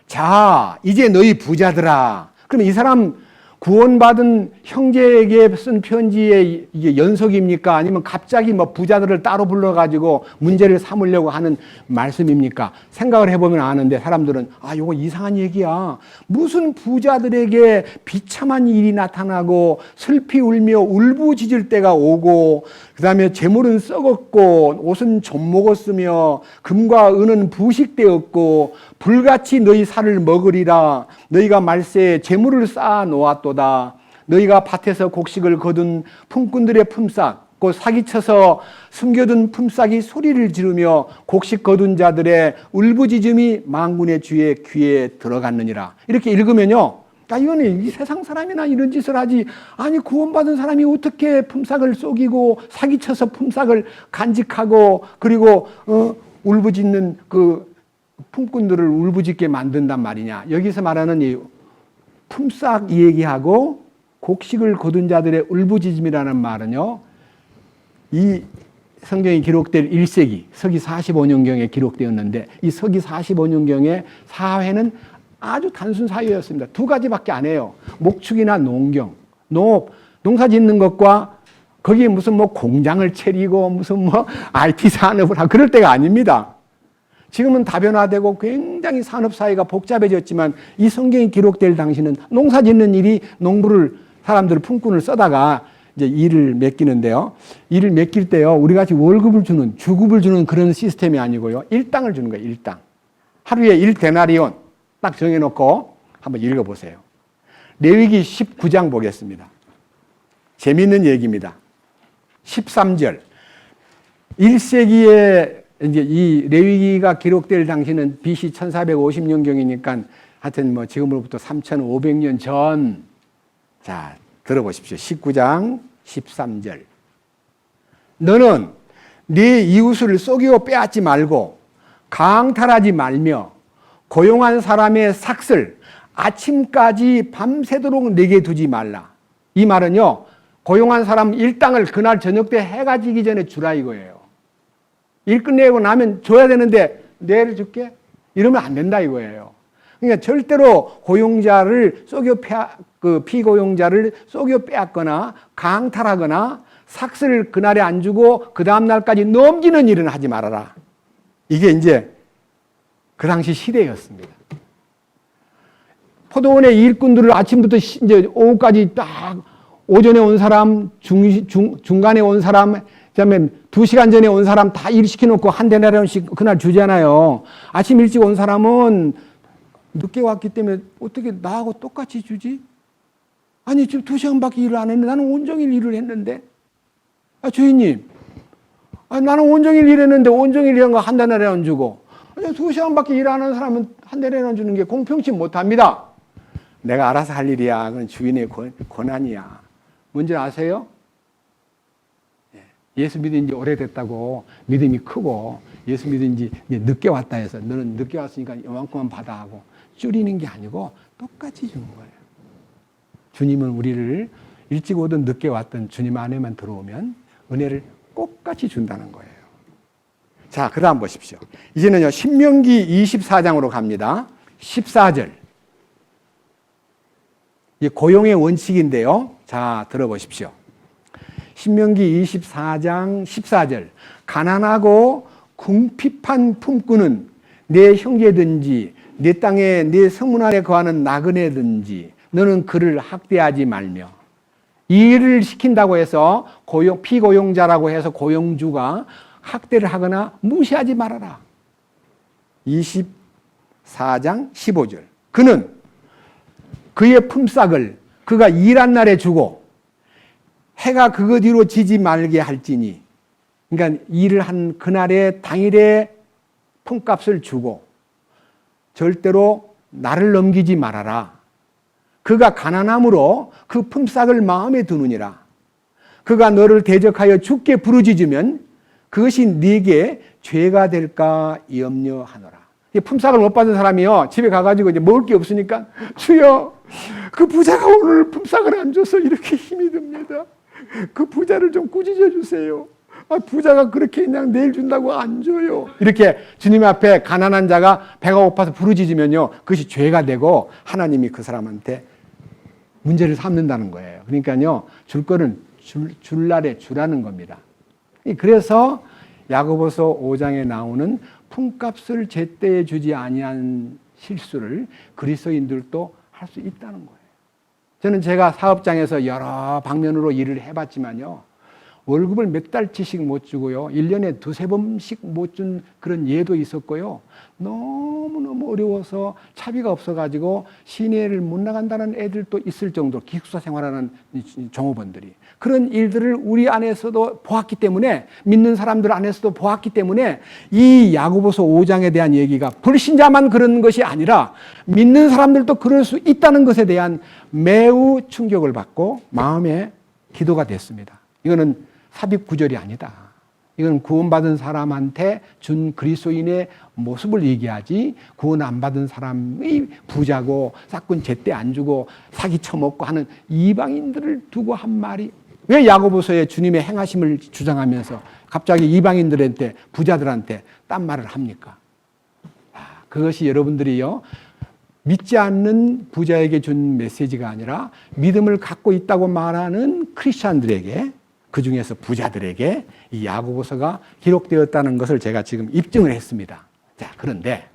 Speaker 1: 자, 이제 너희 부자들아. 그럼 이 사람 구원받은 형제에게 쓴 편지의 이게 연속입니까? 아니면 갑자기 뭐 부자들을 따로 불러가지고 문제를 삼으려고 하는 말씀입니까? 생각을 해보면 아는데 사람들은 요거 이상한 얘기야. 무슨 부자들에게 비참한 일이 나타나고 슬피 울며 울부짖을 때가 오고 그 다음에 재물은 썩었고 옷은 좀 먹었으며 금과 은은 부식되었고 불같이 너희 살을 먹으리라. 너희가 말세에 재물을 쌓아 놓았도다. 너희가 밭에서 곡식을 거둔 품꾼들의 품삯 곧 사기쳐서 숨겨둔 품삯이 소리를 지르며 곡식 거둔 자들의 울부짖음이 만군의 주의 귀에 들어갔느니라. 이렇게 읽으면요, 이거는 이 세상 사람이나 이런 짓을 하지, 아니 구원받은 사람이 어떻게 품삯을 속이고 사기쳐서 품삯을 간직하고 그리고 울부짖는 그 품꾼들을 울부짖게 만든단 말이냐. 여기서 말하는 이 품삯 얘기하고 곡식을 거둔 자들의 울부짖음이라는 말은요, 이 성경이 기록될 1세기 서기 45년경에 기록되었는데 이 서기 45년경의 사회는 아주 단순 사회였습니다. 두 가지밖에 안 해요. 목축이나 농경, 농업, 농사 짓는 것과 거기에 무슨 뭐 공장을 차리고 무슨 뭐 IT 산업을 하고 그럴 때가 아닙니다. 지금은 다변화되고 굉장히 산업사회가 복잡해졌지만 이 성경이 기록될 당시는 농사 짓는 일이 농부를, 사람들을 품꾼을 써다가 이제 일을 맡기는데요. 일을 맡길 때요, 우리 같이 월급을 주는, 주급을 주는 그런 시스템이 아니고요. 일당을 주는 거예요, 일당. 하루에 1데나리온 딱 정해놓고 한번 읽어보세요. 레위기 19장 보겠습니다. 재미있는 얘기입니다. 13절. 1세기에 이제 이 레위기가 기록될 당시는 BC 1450년경이니까 하여튼 뭐 지금으로부터 3500년 전. 자, 들어보십시오. 19장 13절. 너는 네 이웃을 속이고 빼앗지 말고 강탈하지 말며 고용한 사람의 삭슬 아침까지 밤새도록 내게 두지 말라. 이 말은요, 고용한 사람 일당을 그날 저녁 때 해가 지기 전에 주라 이거예요. 일 끝내고 나면 줘야 되는데 내일 줄게? 이러면 안 된다 이거예요. 그러니까 절대로 고용자를 피고용자를 속여 빼앗거나 강탈하거나 삭슬을 그날에 안 주고 그 다음 날까지 넘기는 일은 하지 말아라. 이게 이제 그 당시 시대였습니다. 포도원의 일꾼들을 아침부터 이제 오후까지 딱 오전에 온 사람, 중간에 온 사람, 그다음에 2시간 전에 온 사람 다 일 시켜놓고 한 데나리온씩 그날 주잖아요. 아침 일찍 온 사람은 늦게 왔기 때문에 어떻게 나하고 똑같이 주지? 아니 지금 2시간밖에 일을 안 했는데 나는 온종일 일을 했는데. 주인님, 나는 온종일 일했는데 온종일 일한 거 한 데나리온 주고 2시간밖에 일 안 하는 사람은 한 데나리온 주는 게 공평치 못합니다. 내가 알아서 할 일이야. 그건 주인의 권한이야. 뭔지 아세요? 예수 믿은 지 오래됐다고 믿음이 크고 예수 믿은 지 늦게 왔다 해서 너는 늦게 왔으니까 이만큼만 받아 하고 줄이는 게 아니고 똑같이 주는 거예요. 주님은 우리를 일찍 오든 늦게 왔든 주님 안에만 들어오면 은혜를 똑같이 준다는 거예요. 자, 그 다음 보십시오. 이제는요, 신명기 24장으로 갑니다. 14절. 이 고용의 원칙인데요. 자, 들어보십시오. 신명기 24장 14절. 가난하고 궁핍한 품꾼은 내 형제든지 내 땅에 내 성문 안에 거하는 나그네든지 너는 그를 학대하지 말며, 일을 시킨다고 해서 피고용자라고 해서 고용주가 학대를 하거나 무시하지 말아라. 24장 15절. 그는 그의 품삯을 그가 일한 날에 주고 해가 그거 뒤로 지지 말게 할지니, 그러니까 일을 한 그날의 당일에 품값을 주고 절대로 나를 넘기지 말아라. 그가 가난함으로 그 품삯을 마음에 두느니라. 그가 너를 대적하여 죽게 부르짖으면 그것이 네게 죄가 될까 염려하노라. 품삯을 못 받은 사람이요, 집에 가가지고 이제 먹을 게 없으니까, 주여, 그 부자가 오늘 품삯을 안 줘서 이렇게 힘이 듭니다. 그 부자를 좀 꾸짖어 주세요. 부자가 그렇게 그냥 내일 준다고 안 줘요. 이렇게 주님 앞에 가난한 자가 배가 고파서 부르짖으면요, 그것이 죄가 되고 하나님이 그 사람한테 문제를 삼는다는 거예요. 그러니까요, 줄 거는 줄 날에 주라는 겁니다. 그래서 야고보서 5장에 나오는 품값을 제때에 주지 아니한 실수를 그리스도인들도 할 수 있다는 거예요. 저는 제가 사업장에서 여러 방면으로 일을 해봤지만요, 월급을 몇 달치씩 못 주고요, 1년에 두세 번씩 못 준 그런 예도 있었고요, 너무너무 어려워서 차비가 없어가지고 시내를 못 나간다는 애들도 있을 정도로 기숙사 생활하는 종업원들이, 그런 일들을 우리 안에서도 보았기 때문에, 믿는 사람들 안에서도 보았기 때문에 이 야고보서 5장에 대한 얘기가 불신자만 그런 것이 아니라 믿는 사람들도 그럴 수 있다는 것에 대한 매우 충격을 받고 마음의 기도가 됐습니다. 이거는 삽입구절이 아니다. 이건 구원받은 사람한테 준 그리스도인의 모습을 얘기하지, 구원 안 받은 사람이 부자고 싹군 제때 안 주고 사기 쳐먹고 하는 이방인들을 두고 한 말이, 왜 야고보서에 주님의 행하심을 주장하면서 갑자기 이방인들한테, 부자들한테 딴 말을 합니까? 그것이 여러분들이요, 믿지 않는 부자에게 준 메시지가 아니라 믿음을 갖고 있다고 말하는 크리스찬들에게, 그 중에서 부자들에게 이 야고보서가 기록되었다는 것을 제가 지금 입증을 했습니다. 자, 그런데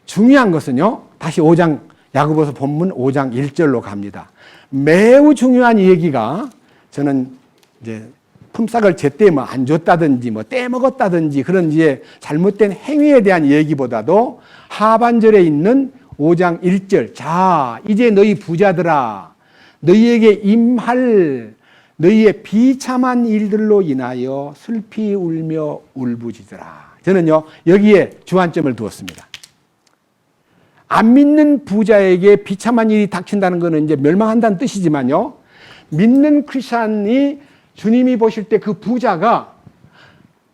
Speaker 1: 중요한 것은요, 다시 5장, 야고보서 본문 5장 1절로 갑니다. 매우 중요한 얘기가, 저는 이제 품삯을 제때 뭐 안 줬다든지 뭐 떼먹었다든지 그런 이제 잘못된 행위에 대한 얘기보다도 하반절에 있는 5장 1절, 자, 이제 너희 부자들아, 너희에게 임할 너희의 비참한 일들로 인하여 슬피 울며 울부짖으라. 저는요, 여기에 주안점을 두었습니다. 안 믿는 부자에게 비참한 일이 닥친다는 것은 이제 멸망한다는 뜻이지만요, 믿는 크리스찬이 주님이 보실 때 그 부자가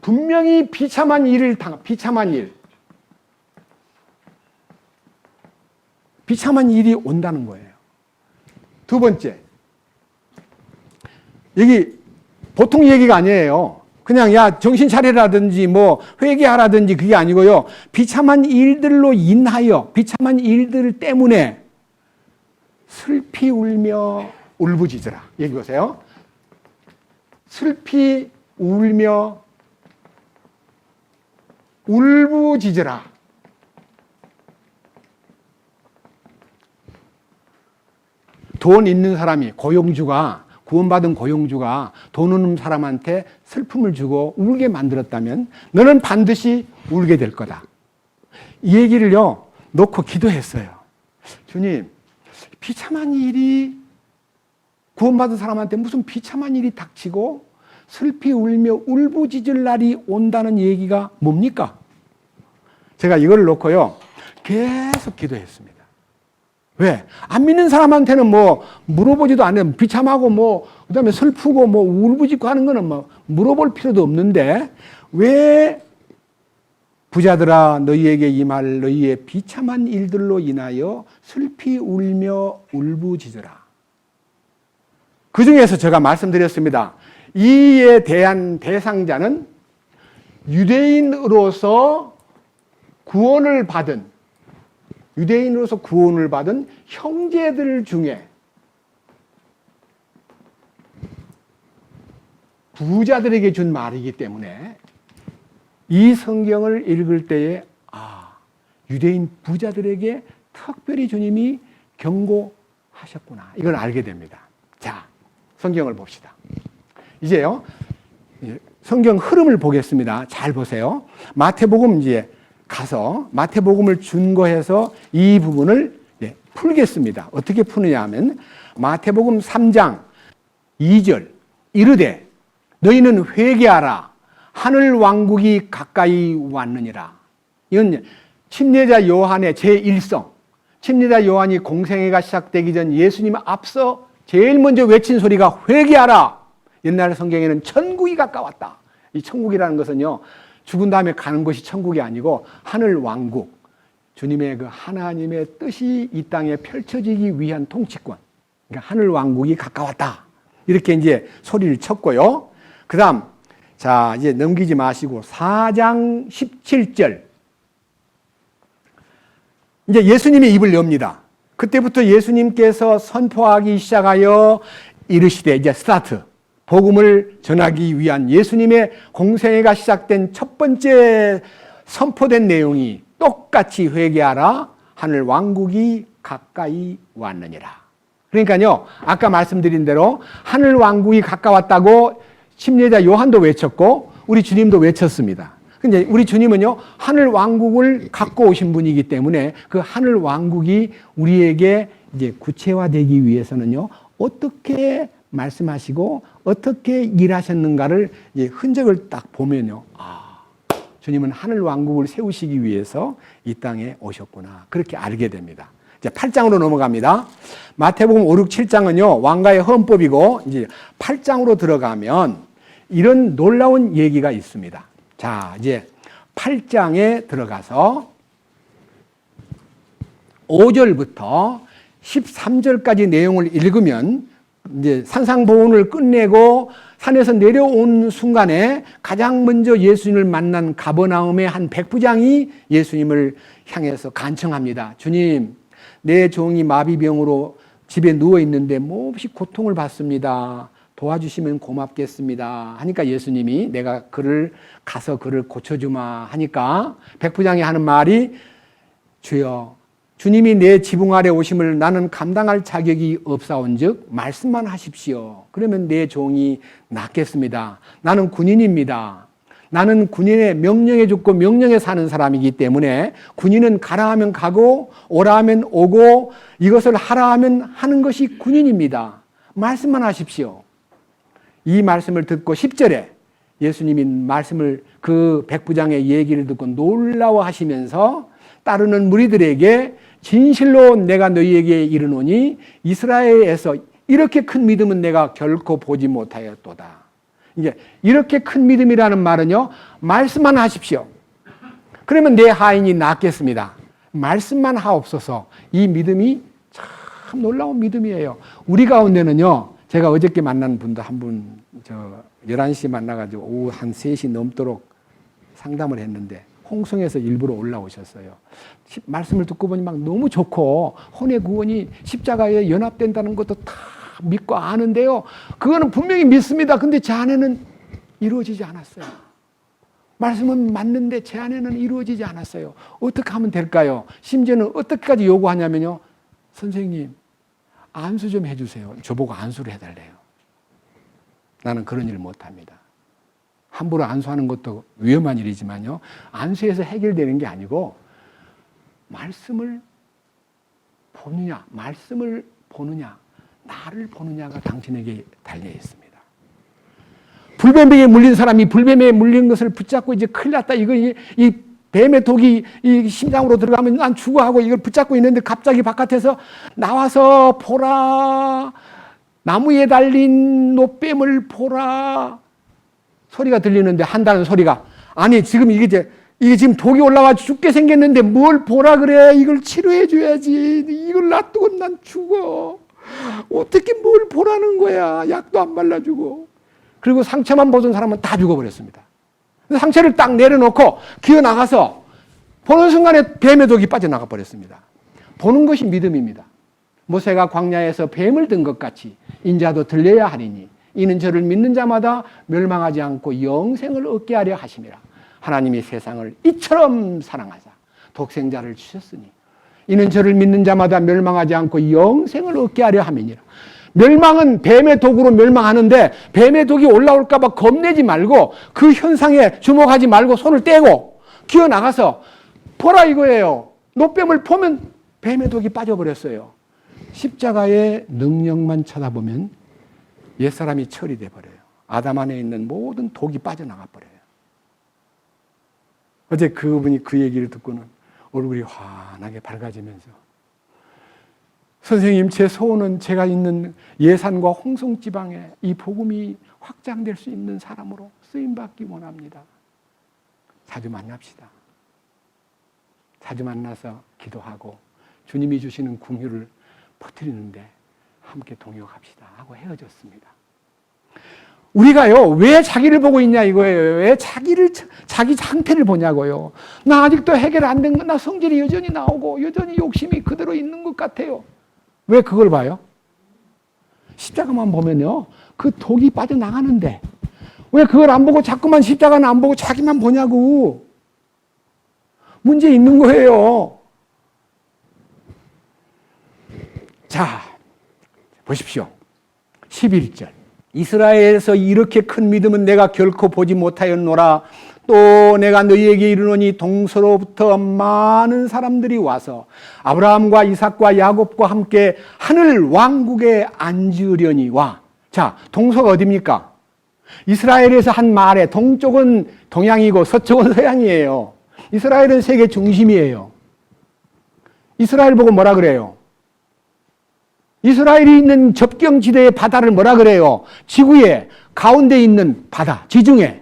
Speaker 1: 분명히 비참한 일이 온다는 거예요. 두 번째, 여기 보통 얘기가 아니에요. 그냥 야 정신 차리라든지 뭐 회개하라든지 그게 아니고요, 비참한 일들로 인하여, 비참한 일들 때문에 슬피 울며 울부짖으라. 여기 보세요. 슬피 울며 울부짖으라. 돈 있는 사람이, 고용주가, 구원받은 고용주가 돈 없는 사람한테 슬픔을 주고 울게 만들었다면 너는 반드시 울게 될 거다. 이 얘기를요 놓고 기도했어요. 주님, 비참한 일이, 구원받은 사람한테 무슨 비참한 일이 닥치고 슬피 울며 울부짖을 날이 온다는 얘기가 뭡니까? 제가 이걸 놓고요 계속 기도했습니다. 왜? 안 믿는 사람한테는 뭐 물어보지도 않는, 비참하고 뭐 그다음에 슬프고 뭐 울부짖고 하는 거는 뭐 물어볼 필요도 없는데, 왜 부자들아 너희에게 임할 너희의 비참한 일들로 인하여 슬피 울며 울부짖으라. 그 중에서 제가 말씀드렸습니다. 이에 대한 대상자는 유대인으로서 구원을 받은 형제들 중에 부자들에게 준 말이기 때문에 이 성경을 읽을 때에 유대인 부자들에게 특별히 주님이 경고하셨구나, 이걸 알게 됩니다. 자, 성경을 봅시다. 이제요 성경 흐름을 보겠습니다. 잘 보세요. 마태복음 이제 가서 마태복음을 준거해서 이 부분을 풀겠습니다. 어떻게 푸느냐 하면 마태복음 3장 2절 이르되 너희는 회개하라 하늘 왕국이 가까이 왔느니라. 이건 침례자 요한의 제1성, 침례자 요한이 공생애가 시작되기 전 예수님 앞서 제일 먼저 외친 소리가 회개하라. 옛날 성경에는 천국이 가까웠다. 이 천국이라는 것은요, 죽은 다음에 가는 것이 천국이 아니고 하늘 왕국, 주님의 그 하나님의 뜻이 이 땅에 펼쳐지기 위한 통치권, 그러니까 하늘 왕국이 가까웠다. 이렇게 이제 소리를 쳤고요. 그 다음, 자, 이제 넘기지 마시고 4장 17절. 이제 예수님이 입을 엽니다. 그때부터 예수님께서 선포하기 시작하여 이르시되, 이제 스타트. 복음을 전하기 위한 예수님의 공생애가 시작된 첫 번째 선포된 내용이 똑같이 회개하라 하늘 왕국이 가까이 왔느니라. 그러니까요, 아까 말씀드린 대로 하늘 왕국이 가까웠다고 침례자 요한도 외쳤고 우리 주님도 외쳤습니다. 근데 우리 주님은요, 하늘 왕국을 갖고 오신 분이기 때문에 그 하늘 왕국이 우리에게 이제 구체화되기 위해서는요, 어떻게 말씀하시고 어떻게 일하셨는가를 이제 흔적을 딱 보면요, 주님은 하늘 왕국을 세우시기 위해서 이 땅에 오셨구나. 그렇게 알게 됩니다. 이제 8장으로 넘어갑니다. 마태복음 5, 6, 7장은요, 왕가의 헌법이고, 이제 8장으로 들어가면 이런 놀라운 얘기가 있습니다. 자, 이제 8장에 들어가서 5절부터 13절까지 내용을 읽으면 이제 산상보훈을 끝내고 산에서 내려온 순간에 가장 먼저 예수님을 만난 가버나움의 한 백부장이 예수님을 향해서 간청합니다. 주님, 내 종이 마비병으로 집에 누워 있는데 몹시 고통을 받습니다. 도와주시면 고맙겠습니다. 하니까 예수님이 내가 가서 그를 고쳐주마 하니까 백부장이 하는 말이, 주여, 주님이 내 지붕 아래 오심을 나는 감당할 자격이 없사온즉 말씀만 하십시오. 그러면 내 종이 낫겠습니다. 나는 군인입니다. 나는 군인의 명령에 죽고 명령에 사는 사람이기 때문에 군인은 가라 하면 가고 오라 하면 오고 이것을 하라 하면 하는 것이 군인입니다. 말씀만 하십시오. 이 말씀을 듣고 10절에 예수님이 말씀을, 그 백부장의 얘기를 듣고 놀라워하시면서 따르는 무리들에게 진실로 내가 너희에게 이르노니 이스라엘에서 이렇게 큰 믿음은 내가 결코 보지 못하였도다. 이제 이렇게 큰 믿음이라는 말은요, 말씀만 하십시오. 그러면 내 하인이 낫겠습니다. 말씀만 하옵소서. 이 믿음이 참 놀라운 믿음이에요. 우리 가운데는요, 제가 어저께 만난 분도 한 분, 11시 만나가지고 오후 한 3시 넘도록 상담을 했는데 홍성에서 일부러 올라오셨어요. 말씀을 듣고 보니 막 너무 좋고 혼의 구원이 십자가에 연합된다는 것도 다 믿고 아는데요, 그거는 분명히 믿습니다. 근데 제 안에는 이루어지지 않았어요. 말씀은 맞는데 제 안에는 이루어지지 않았어요. 어떻게 하면 될까요? 심지어는 어떻게까지 요구하냐면요, 선생님 안수 좀 해주세요. 저보고 안수를 해달래요. 나는 그런 일을 못합니다. 함부로 안수하는 것도 위험한 일이지만요, 안수해서 해결되는 게 아니고 말씀을 보느냐, 말씀을 보느냐, 나를 보느냐가 당신에게 달려 있습니다. 불뱀에게 물린 사람이 불뱀에 물린 것을 붙잡고 이제 큰일 났다. 이 뱀의 독이 이 심장으로 들어가면 난 죽어 하고 이걸 붙잡고 있는데 갑자기 바깥에서 나와서 보라, 나무에 달린 노뱀을 보라 소리가 들리는데 한다는 소리가, 아니 지금 이게 지금 독이 올라와 죽게 생겼는데 뭘 보라 그래. 이걸 치료해 줘야지. 이걸 놔두고 난 죽어. 어떻게 뭘 보라는 거야. 약도 안 발라주고. 그리고 상처만 보던 사람은 다 죽어버렸습니다. 상처를 딱 내려놓고 기어나가서 보는 순간에 뱀의 독이 빠져나가 버렸습니다. 보는 것이 믿음입니다. 모세가 광야에서 뱀을 든 것 같이 인자도 들려야 하리니 이는 저를 믿는 자마다 멸망하지 않고 영생을 얻게 하려 하심이라. 하나님이 세상을 이처럼 사랑하사 독생자를 주셨으니 이는 저를 믿는 자마다 멸망하지 않고 영생을 얻게 하려 함이니라. 멸망은 뱀의 독으로 멸망하는데 뱀의 독이 올라올까 봐 겁내지 말고 그 현상에 주목하지 말고 손을 떼고 기어나가서 보라 이거예요. 노뱀을 보면 뱀의 독이 빠져버렸어요. 십자가의 능력만 쳐다보면 옛사람이 처리돼 버려요. 아담 안에 있는 모든 독이 빠져나가 버려요. 어제 그분이 그 얘기를 듣고는 얼굴이 환하게 밝아지면서 선생님, 제 소원은 제가 있는 예산과 홍성지방에 이 복음이 확장될 수 있는 사람으로 쓰임받기 원합니다. 자주 만납시다. 자주 만나서 기도하고 주님이 주시는 궁유를 퍼뜨리는데 함께 동역합시다 하고 헤어졌습니다. 우리가요, 왜 자기를 보고 있냐 이거예요. 왜 자기 상태를 보냐고요. 나 아직도 해결 안 된 거, 나 성질이 여전히 나오고 여전히 욕심이 그대로 있는 것 같아요. 왜 그걸 봐요? 십자가만 보면요, 그 독이 빠져나가는데 왜 그걸 안 보고 자꾸만 십자가는 안 보고 자기만 보냐고. 문제 있는 거예요. 자, 보십시오. 11절. 이스라엘에서 이렇게 큰 믿음은 내가 결코 보지 못하였노라. 또 내가 너희에게 이르노니 동서로부터 많은 사람들이 와서 아브라함과 이삭과 야곱과 함께 하늘 왕국에 앉으려니와. 자, 동서가 어디입니까? 이스라엘에서 한 말에 동쪽은 동양이고 서쪽은 서양이에요. 이스라엘은 세계 중심이에요. 이스라엘 보고 뭐라 그래요? 이스라엘이 있는 접경지대의 바다를 뭐라 그래요? 지구의 가운데 있는 바다, 지중해.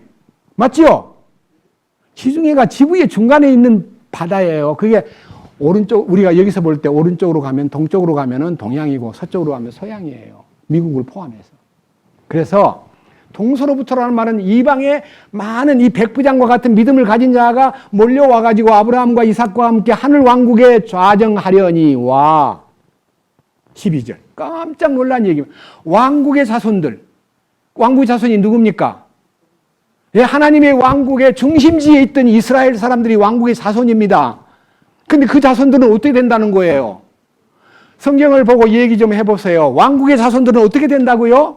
Speaker 1: 맞죠? 지중해가 지구의 중간에 있는 바다예요. 그게 오른쪽, 우리가 여기서 볼 때 오른쪽으로 가면, 동쪽으로 가면은 동양이고 서쪽으로 가면 서양이에요. 미국을 포함해서. 그래서 동서로부터라는 말은 이방의 많은 이 백부장과 같은 믿음을 가진 자가 몰려와가지고 아브라함과 이삭과 함께 하늘 왕국에 좌정하려니 와. 12절. 깜짝 놀란 얘기입니다. 왕국의 자손들. 왕국의 자손이 누굽니까? 예, 하나님의 왕국의 중심지에 있던 이스라엘 사람들이 왕국의 자손입니다. 근데 그 자손들은 어떻게 된다는 거예요? 성경을 보고 얘기 좀 해보세요. 왕국의 자손들은 어떻게 된다고요?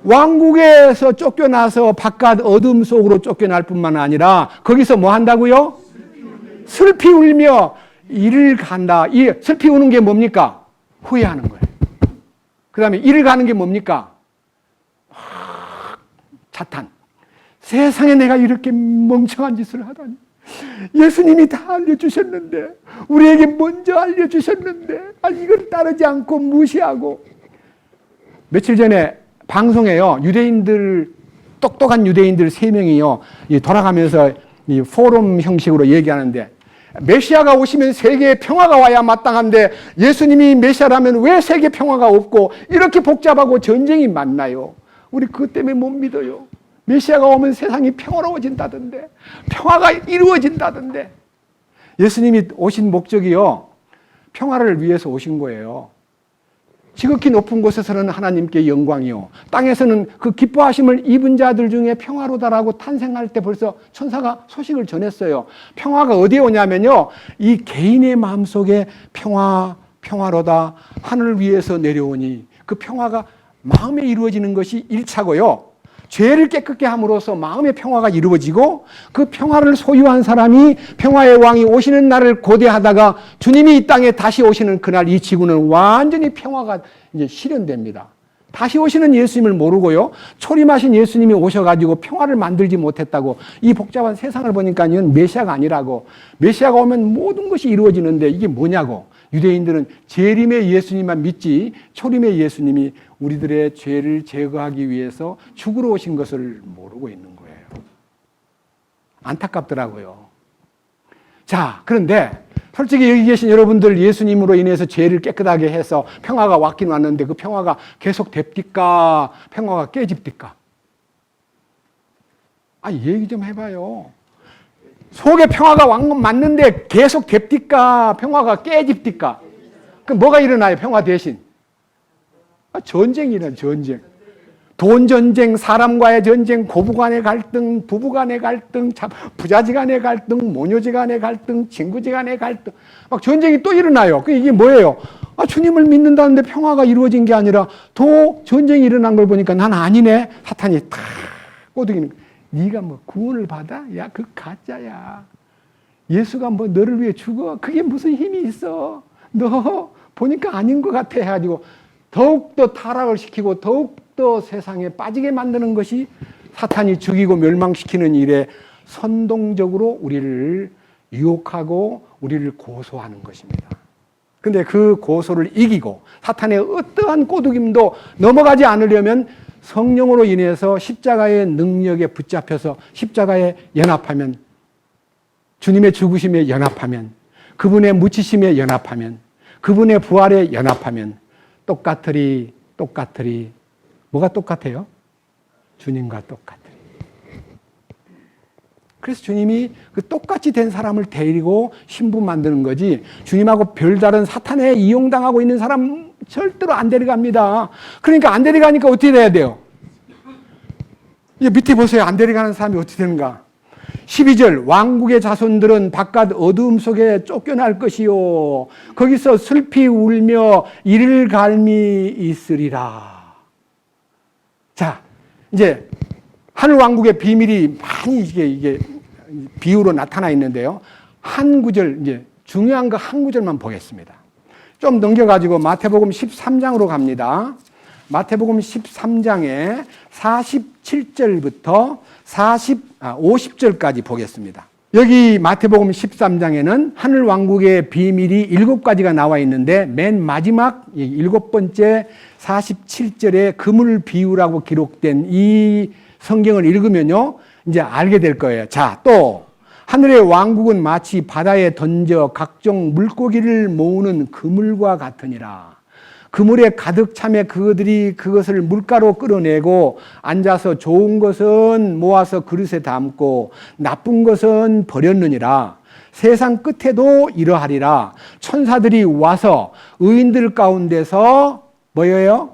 Speaker 1: 왕국에서 쫓겨나서 바깥 어둠 속으로 쫓겨날 뿐만 아니라 거기서 뭐 한다고요? 슬피 울며 이를 간다. 이 슬피 우는 게 뭡니까? 후회하는 거예요. 그 다음에 이를 가는 게 뭡니까? 자탄. 세상에 내가 이렇게 멍청한 짓을 하다니. 예수님이 다 알려주셨는데, 우리에게 먼저 알려주셨는데, 이걸 따르지 않고 무시하고. 며칠 전에 방송에요, 똑똑한 유대인들 3명이요, 돌아가면서 이 포럼 형식으로 얘기하는데, 메시아가 오시면 세계에 평화가 와야 마땅한데 예수님이 메시아라면 왜 세계 평화가 없고 이렇게 복잡하고 전쟁이 많나요? 우리 그것 때문에 못 믿어요. 메시아가 오면 세상이 평화로워진다던데, 평화가 이루어진다던데. 예수님이 오신 목적이요, 평화를 위해서 오신 거예요. 지극히 높은 곳에서는 하나님께 영광이요, 땅에서는 그 기뻐하심을 입은 자들 중에 평화로다라고 탄생할 때 벌써 천사가 소식을 전했어요. 평화가 어디에 오냐면요, 이 개인의 마음속에 평화로다 하늘 위에서 내려오니 그 평화가 마음에 이루어지는 것이 1차고요. 죄를 깨끗게 함으로써 마음의 평화가 이루어지고 그 평화를 소유한 사람이 평화의 왕이 오시는 날을 고대하다가 주님이 이 땅에 다시 오시는 그날 이 지구는 완전히 평화가 이제 실현됩니다. 다시 오시는 예수님을 모르고요, 초림하신 예수님이 오셔가지고 평화를 만들지 못했다고, 이 복잡한 세상을 보니까 이건 메시아가 아니라고, 메시아가 오면 모든 것이 이루어지는데 이게 뭐냐고. 유대인들은 재림의 예수님만 믿지 초림의 예수님이 우리들의 죄를 제거하기 위해서 죽으러 오신 것을 모르고 있는 거예요. 안타깝더라고요. 자, 그런데 솔직히 여기 계신 여러분들, 예수님으로 인해서 죄를 깨끗하게 해서 평화가 왔긴 왔는데 그 평화가 계속 됩니까? 평화가 깨집니까? 얘기 좀 해봐요. 속에 평화가 맞는데 계속 됩니까? 평화가 깨집니까? 그럼 뭐가 일어나요? 평화 대신? 전쟁이란 전쟁. 돈 전쟁, 사람과의 전쟁, 고부 간의 갈등, 부부 간의 갈등, 부자지 간의 갈등, 모녀지 간의 갈등, 친구지 간의 갈등, 막 전쟁이 또 일어나요. 이게 뭐예요? 주님을 믿는다는데 평화가 이루어진 게 아니라 더 전쟁이 일어난 걸 보니까 난 아니네. 사탄이 탁 꼬드기는 거예요. 네가 뭐 구원을 받아? 야, 그 가짜야. 예수가 뭐 너를 위해 죽어? 그게 무슨 힘이 있어? 너 보니까 아닌 것 같아 해가지고 더욱더 타락을 시키고 더욱더 세상에 빠지게 만드는 것이 사탄이 죽이고 멸망시키는 일에 선동적으로 우리를 유혹하고 우리를 고소하는 것입니다. 근데 그 고소를 이기고 사탄의 어떠한 꼬드김도 넘어가지 않으려면 성령으로 인해서 십자가의 능력에 붙잡혀서 십자가에 연합하면, 주님의 죽으심에 연합하면, 그분의 묻히심에 연합하면, 그분의 부활에 연합하면 똑같으리 뭐가 똑같아요? 주님과 똑같으리. 그래서 주님이 그 똑같이 된 사람을 데리고 신부 만드는 거지, 주님하고 별다른 사탄에 이용당하고 있는 사람 절대로 안 데려갑니다. 그러니까 안 데려가니까 어떻게 돼야 돼요? 이 밑에 보세요. 안 데려가는 사람이 어떻게 되는가? 12절, 왕국의 자손들은 바깥 어두움 속에 쫓겨날 것이요 거기서 슬피 울며 이를 갈미 있으리라. 자, 이제 하늘 왕국의 비밀이 많이 이게 비유로 나타나 있는데요. 한 구절, 이제 중요한 거 한 구절만 보겠습니다. 좀 넘겨가지고 마태복음 13장으로 갑니다. 마태복음 13장에 47절부터 50절까지 보겠습니다. 여기 마태복음 13장에는 하늘 왕국의 비밀이 7가지가 나와 있는데 맨 마지막 7번째 47절에 그물 비유라고 기록된 이 성경을 읽으면요, 이제 알게 될 거예요. 자, 또 하늘의 왕국은 마치 바다에 던져 각종 물고기를 모으는 그물과 같으니라. 그물에 가득 차매 그들이 그것을 물가로 끌어내고 앉아서 좋은 것은 모아서 그릇에 담고 나쁜 것은 버렸느니라. 세상 끝에도 이러하리라. 천사들이 와서 의인들 가운데서 뭐예요?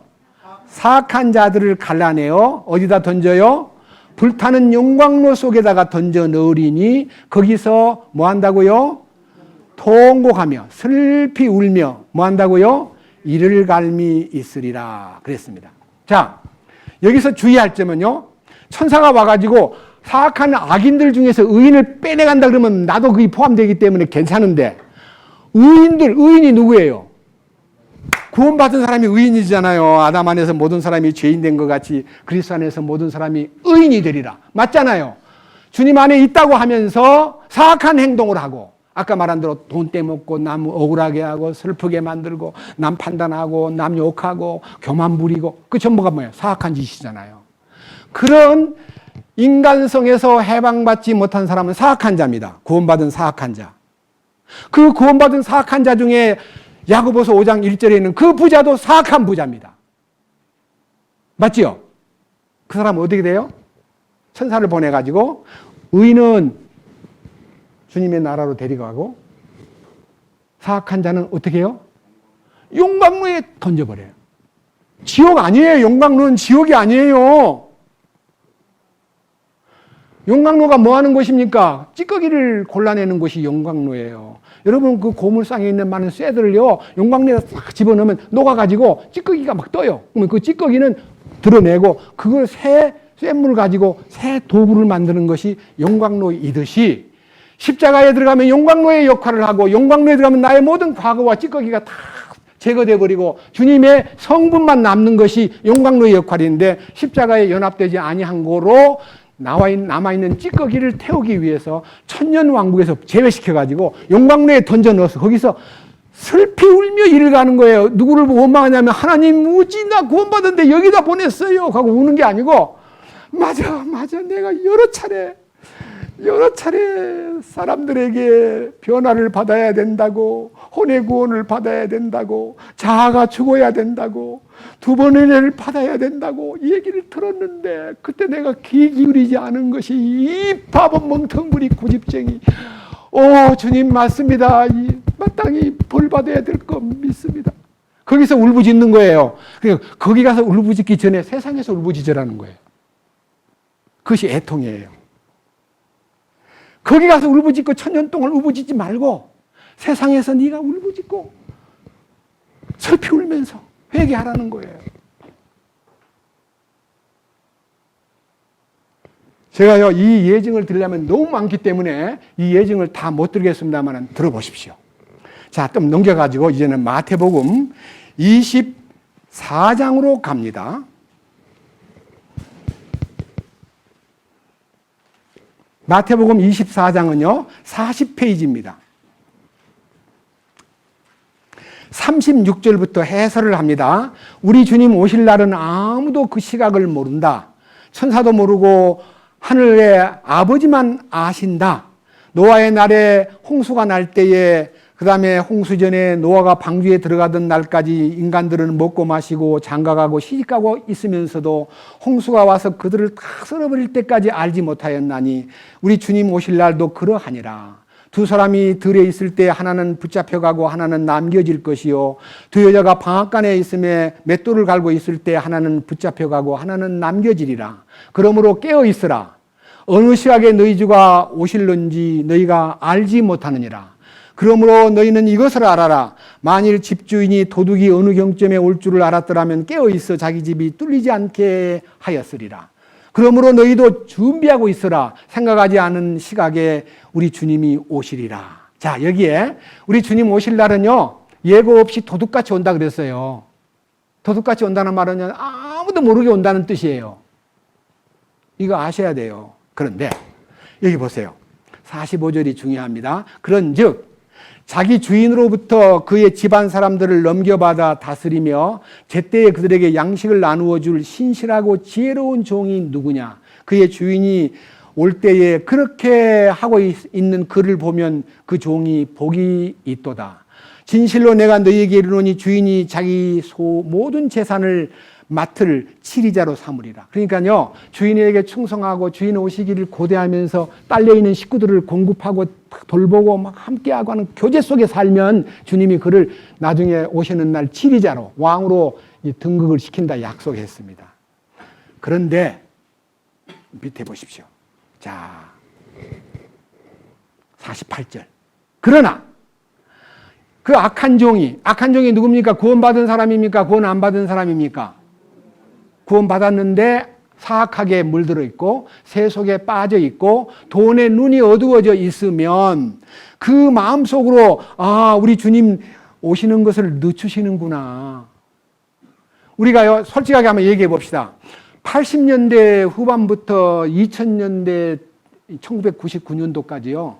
Speaker 1: 사악한 자들을 갈라내어 어디다 던져요? 불타는 용광로 속에다가 던져 넣으리니 거기서 뭐 한다고요? 통곡하며 슬피 울며 뭐 한다고요? 이를 갈미 있으리라 그랬습니다. 자, 여기서 주의할 점은요, 천사가 와가지고 사악한 악인들 중에서 의인을 빼내간다 그러면 나도 거기 포함되기 때문에 괜찮은데, 의인이 누구예요? 구원받은 사람이 의인이잖아요. 아담 안에서 모든 사람이 죄인 된 것 같이 그리스도 안에서 모든 사람이 의인이 되리라. 맞잖아요. 주님 안에 있다고 하면서 사악한 행동을 하고, 아까 말한 대로 돈 떼먹고 남 억울하게 하고 슬프게 만들고 남 판단하고 남 욕하고 교만 부리고, 그 전부가 뭐예요? 사악한 짓이잖아요. 그런 인간성에서 해방받지 못한 사람은 사악한 자입니다. 구원받은 사악한 자. 그 구원받은 사악한 자 중에 야고보서 5장 1절에 있는 그 부자도 사악한 부자입니다. 맞지요? 그 사람은 어떻게 돼요? 천사를 보내가지고 의인은 주님의 나라로 데려가고 사악한 자는 어떻게 해요? 용광로에 던져버려요. 지옥 아니에요. 용광로는 지옥이 아니에요. 용광로가 뭐 하는 곳입니까? 찌꺼기를 골라내는 곳이 용광로예요. 여러분, 그 고물상에 있는 많은 쇠들을요, 용광로에 싹 집어넣으면 녹아가지고 찌꺼기가 막 떠요. 그러면 그 찌꺼기는 드러내고 그걸 쇠물 가지고 새 도구를 만드는 것이 용광로이듯이, 십자가에 들어가면 용광로의 역할을 하고, 용광로에 들어가면 나의 모든 과거와 찌꺼기가 다 제거돼 버리고 주님의 성분만 남는 것이 용광로의 역할인데, 십자가에 연합되지 아니한 거로 남아있는 찌꺼기를 태우기 위해서 천년왕국에서 제외시켜가지고 용광로에 던져 넣어서 거기서 슬피 울며 이를 가는 거예요. 누구를 원망하냐면, 하나님 어찌 나 구원받았는데 여기다 보냈어요 하고 우는 게 아니고, 맞아 내가 여러 차례 사람들에게 변화를 받아야 된다고, 혼의 구원을 받아야 된다고, 자아가 죽어야 된다고, 두 번의 은혜를 받아야 된다고 이 얘기를 들었는데, 그때 내가 귀 기울이지 않은 것이 이 바보 멍텅구리 고집쟁이, 주님 맞습니다. 마땅히 벌 받아야 될 거 믿습니다. 거기서 울부짖는 거예요. 거기 가서 울부짖기 전에 세상에서 울부짖으라는 거예요. 그것이 애통이에요. 거기 가서 울부짖고 천년 동안 울부짖지 말고 세상에서 네가 울부짖고 슬피 울면서 회개하라는 거예요. 제가요, 이 예증을 들으려면 너무 많기 때문에 이 예증을 다 못 드리겠습니다만 들어보십시오. 자, 좀 넘겨가지고 이제는 마태복음 24장으로 갑니다. 마태복음 24장은요, 40페이지입니다. 36절부터 해설을 합니다. 우리 주님 오실 날은 아무도 그 시각을 모른다. 천사도 모르고 하늘의 아버지만 아신다. 노아의 날에 홍수가 날 때에, 그 다음에 홍수 전에 노아가 방주에 들어가던 날까지 인간들은 먹고 마시고 장가가고 시집가고 있으면서도 홍수가 와서 그들을 다 썰어버릴 때까지 알지 못하였나니 우리 주님 오실 날도 그러하니라. 두 사람이 들에 있을 때 하나는 붙잡혀가고 하나는 남겨질 것이요, 두 여자가 방앗간에 있음에 맷돌을 갈고 있을 때 하나는 붙잡혀가고 하나는 남겨지리라. 그러므로 깨어 있으라. 어느 시각에 너희 주가 오실런지 너희가 알지 못하느니라. 그러므로 너희는 이것을 알아라. 만일 집주인이 도둑이 어느 경점에 올 줄을 알았더라면 깨어 있어 자기 집이 뚫리지 않게 하였으리라. 그러므로 너희도 준비하고 있어라. 생각하지 않은 시각에 우리 주님이 오시리라. 자, 여기에 우리 주님 오실 날은요, 예고 없이 도둑같이 온다 그랬어요. 도둑같이 온다는 말은 아무도 모르게 온다는 뜻이에요. 이거 아셔야 돼요. 그런데 여기 보세요. 45절이 중요합니다. 그런즉 자기 주인으로부터 그의 집안 사람들을 넘겨받아 다스리며 제때에 그들에게 양식을 나누어 줄 신실하고 지혜로운 종이 누구냐. 그의 주인이 올 때에 그렇게 하고 있는 그를 보면 그 종이 복이 있도다. 진실로 내가 너희에게 이르노니 주인이 자기 모든 재산을 맡을 치리자로 삼으리라. 그러니까요, 주인에게 충성하고 주인 오시기를 고대하면서 딸려있는 식구들을 공급하고 돌보고 막 함께하고 하는 교제 속에 살면 주님이 그를 나중에 오시는 날 치리자로, 왕으로 등극을 시킨다 약속했습니다. 그런데 밑에 보십시오. 자, 48절. 그러나 그 악한 종이 누굽니까? 구원받은 사람입니까? 구원 안 받은 사람입니까? 구원받았는데 사악하게 물들어 있고 새 속에 빠져 있고 돈에 눈이 어두워져 있으면 그 마음속으로 우리 주님 오시는 것을 늦추시는구나. 우리가요, 솔직하게 한번 얘기해 봅시다. 80년대 후반부터 2000년대 1999년도까지요.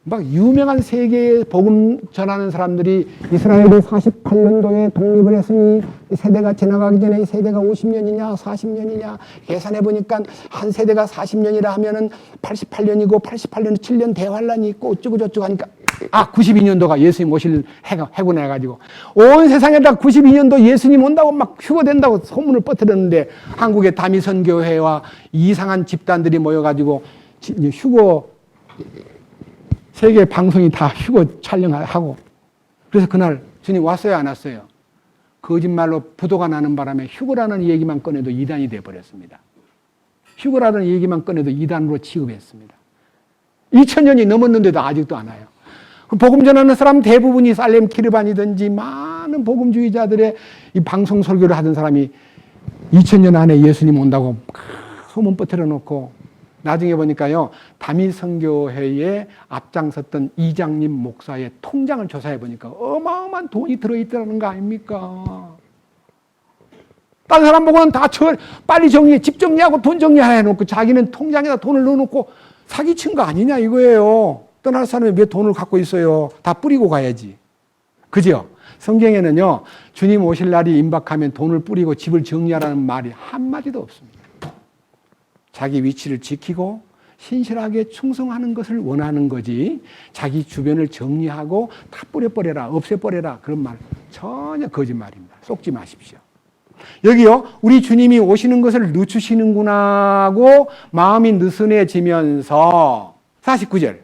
Speaker 1: 막 유명한 세계에 복음 전하는 사람들이 이스라엘이 48년도에 독립을 했으니 세대가 지나가기 전에 이 세대가 50년이냐 40년이냐 계산해 보니까 한 세대가 40년이라 하면은 88년이고 88년에 7년 대환란이 있고 어쩌고 저쩌고 하니까 92년도가 예수님 오실 해고 나가지고 온 세상에다 92년도 예수님 온다고 막 휴거된다고 소문을 뻗어렸는데 한국의 다미선교회와 이상한 집단들이 모여가지고 휴거 세계 방송이 다 휴거 촬영하고 그래서 그날 주님 왔어요 안 왔어요? 거짓말로 부도가 나는 바람에 휴거라는 얘기만 꺼내도 이단이 돼버렸습니다. 휴거라는 얘기만 꺼내도 이단으로 취급했습니다. 2000년이 넘었는데도 아직도 안 와요. 복음 전하는 사람 대부분이 살렘 키르반이든지 많은 복음주의자들의 이 방송 설교를 하던 사람이 2000년 안에 예수님 온다고 소문 뻗어 놓고 나중에 보니까요, 다미선교회에 앞장섰던 이장님 목사의 통장을 조사해 보니까 어마어마한 돈이 들어있다는 거 아닙니까? 다른 사람 보고는 다 빨리 정리해, 집 정리하고 돈 정리해 놓고 자기는 통장에다 돈을 넣어놓고 사기친 거 아니냐 이거예요. 떠날 사람이 왜 돈을 갖고 있어요? 다 뿌리고 가야지. 그죠? 성경에는요, 주님 오실 날이 임박하면 돈을 뿌리고 집을 정리하라는 말이 한마디도 없습니다. 자기 위치를 지키고 신실하게 충성하는 것을 원하는 거지 자기 주변을 정리하고 다 뿌려버려라, 없애버려라 그런 말 전혀 거짓말입니다. 속지 마십시오. 여기요, 우리 주님이 오시는 것을 늦추시는구나 하고 마음이 느슨해지면서 49절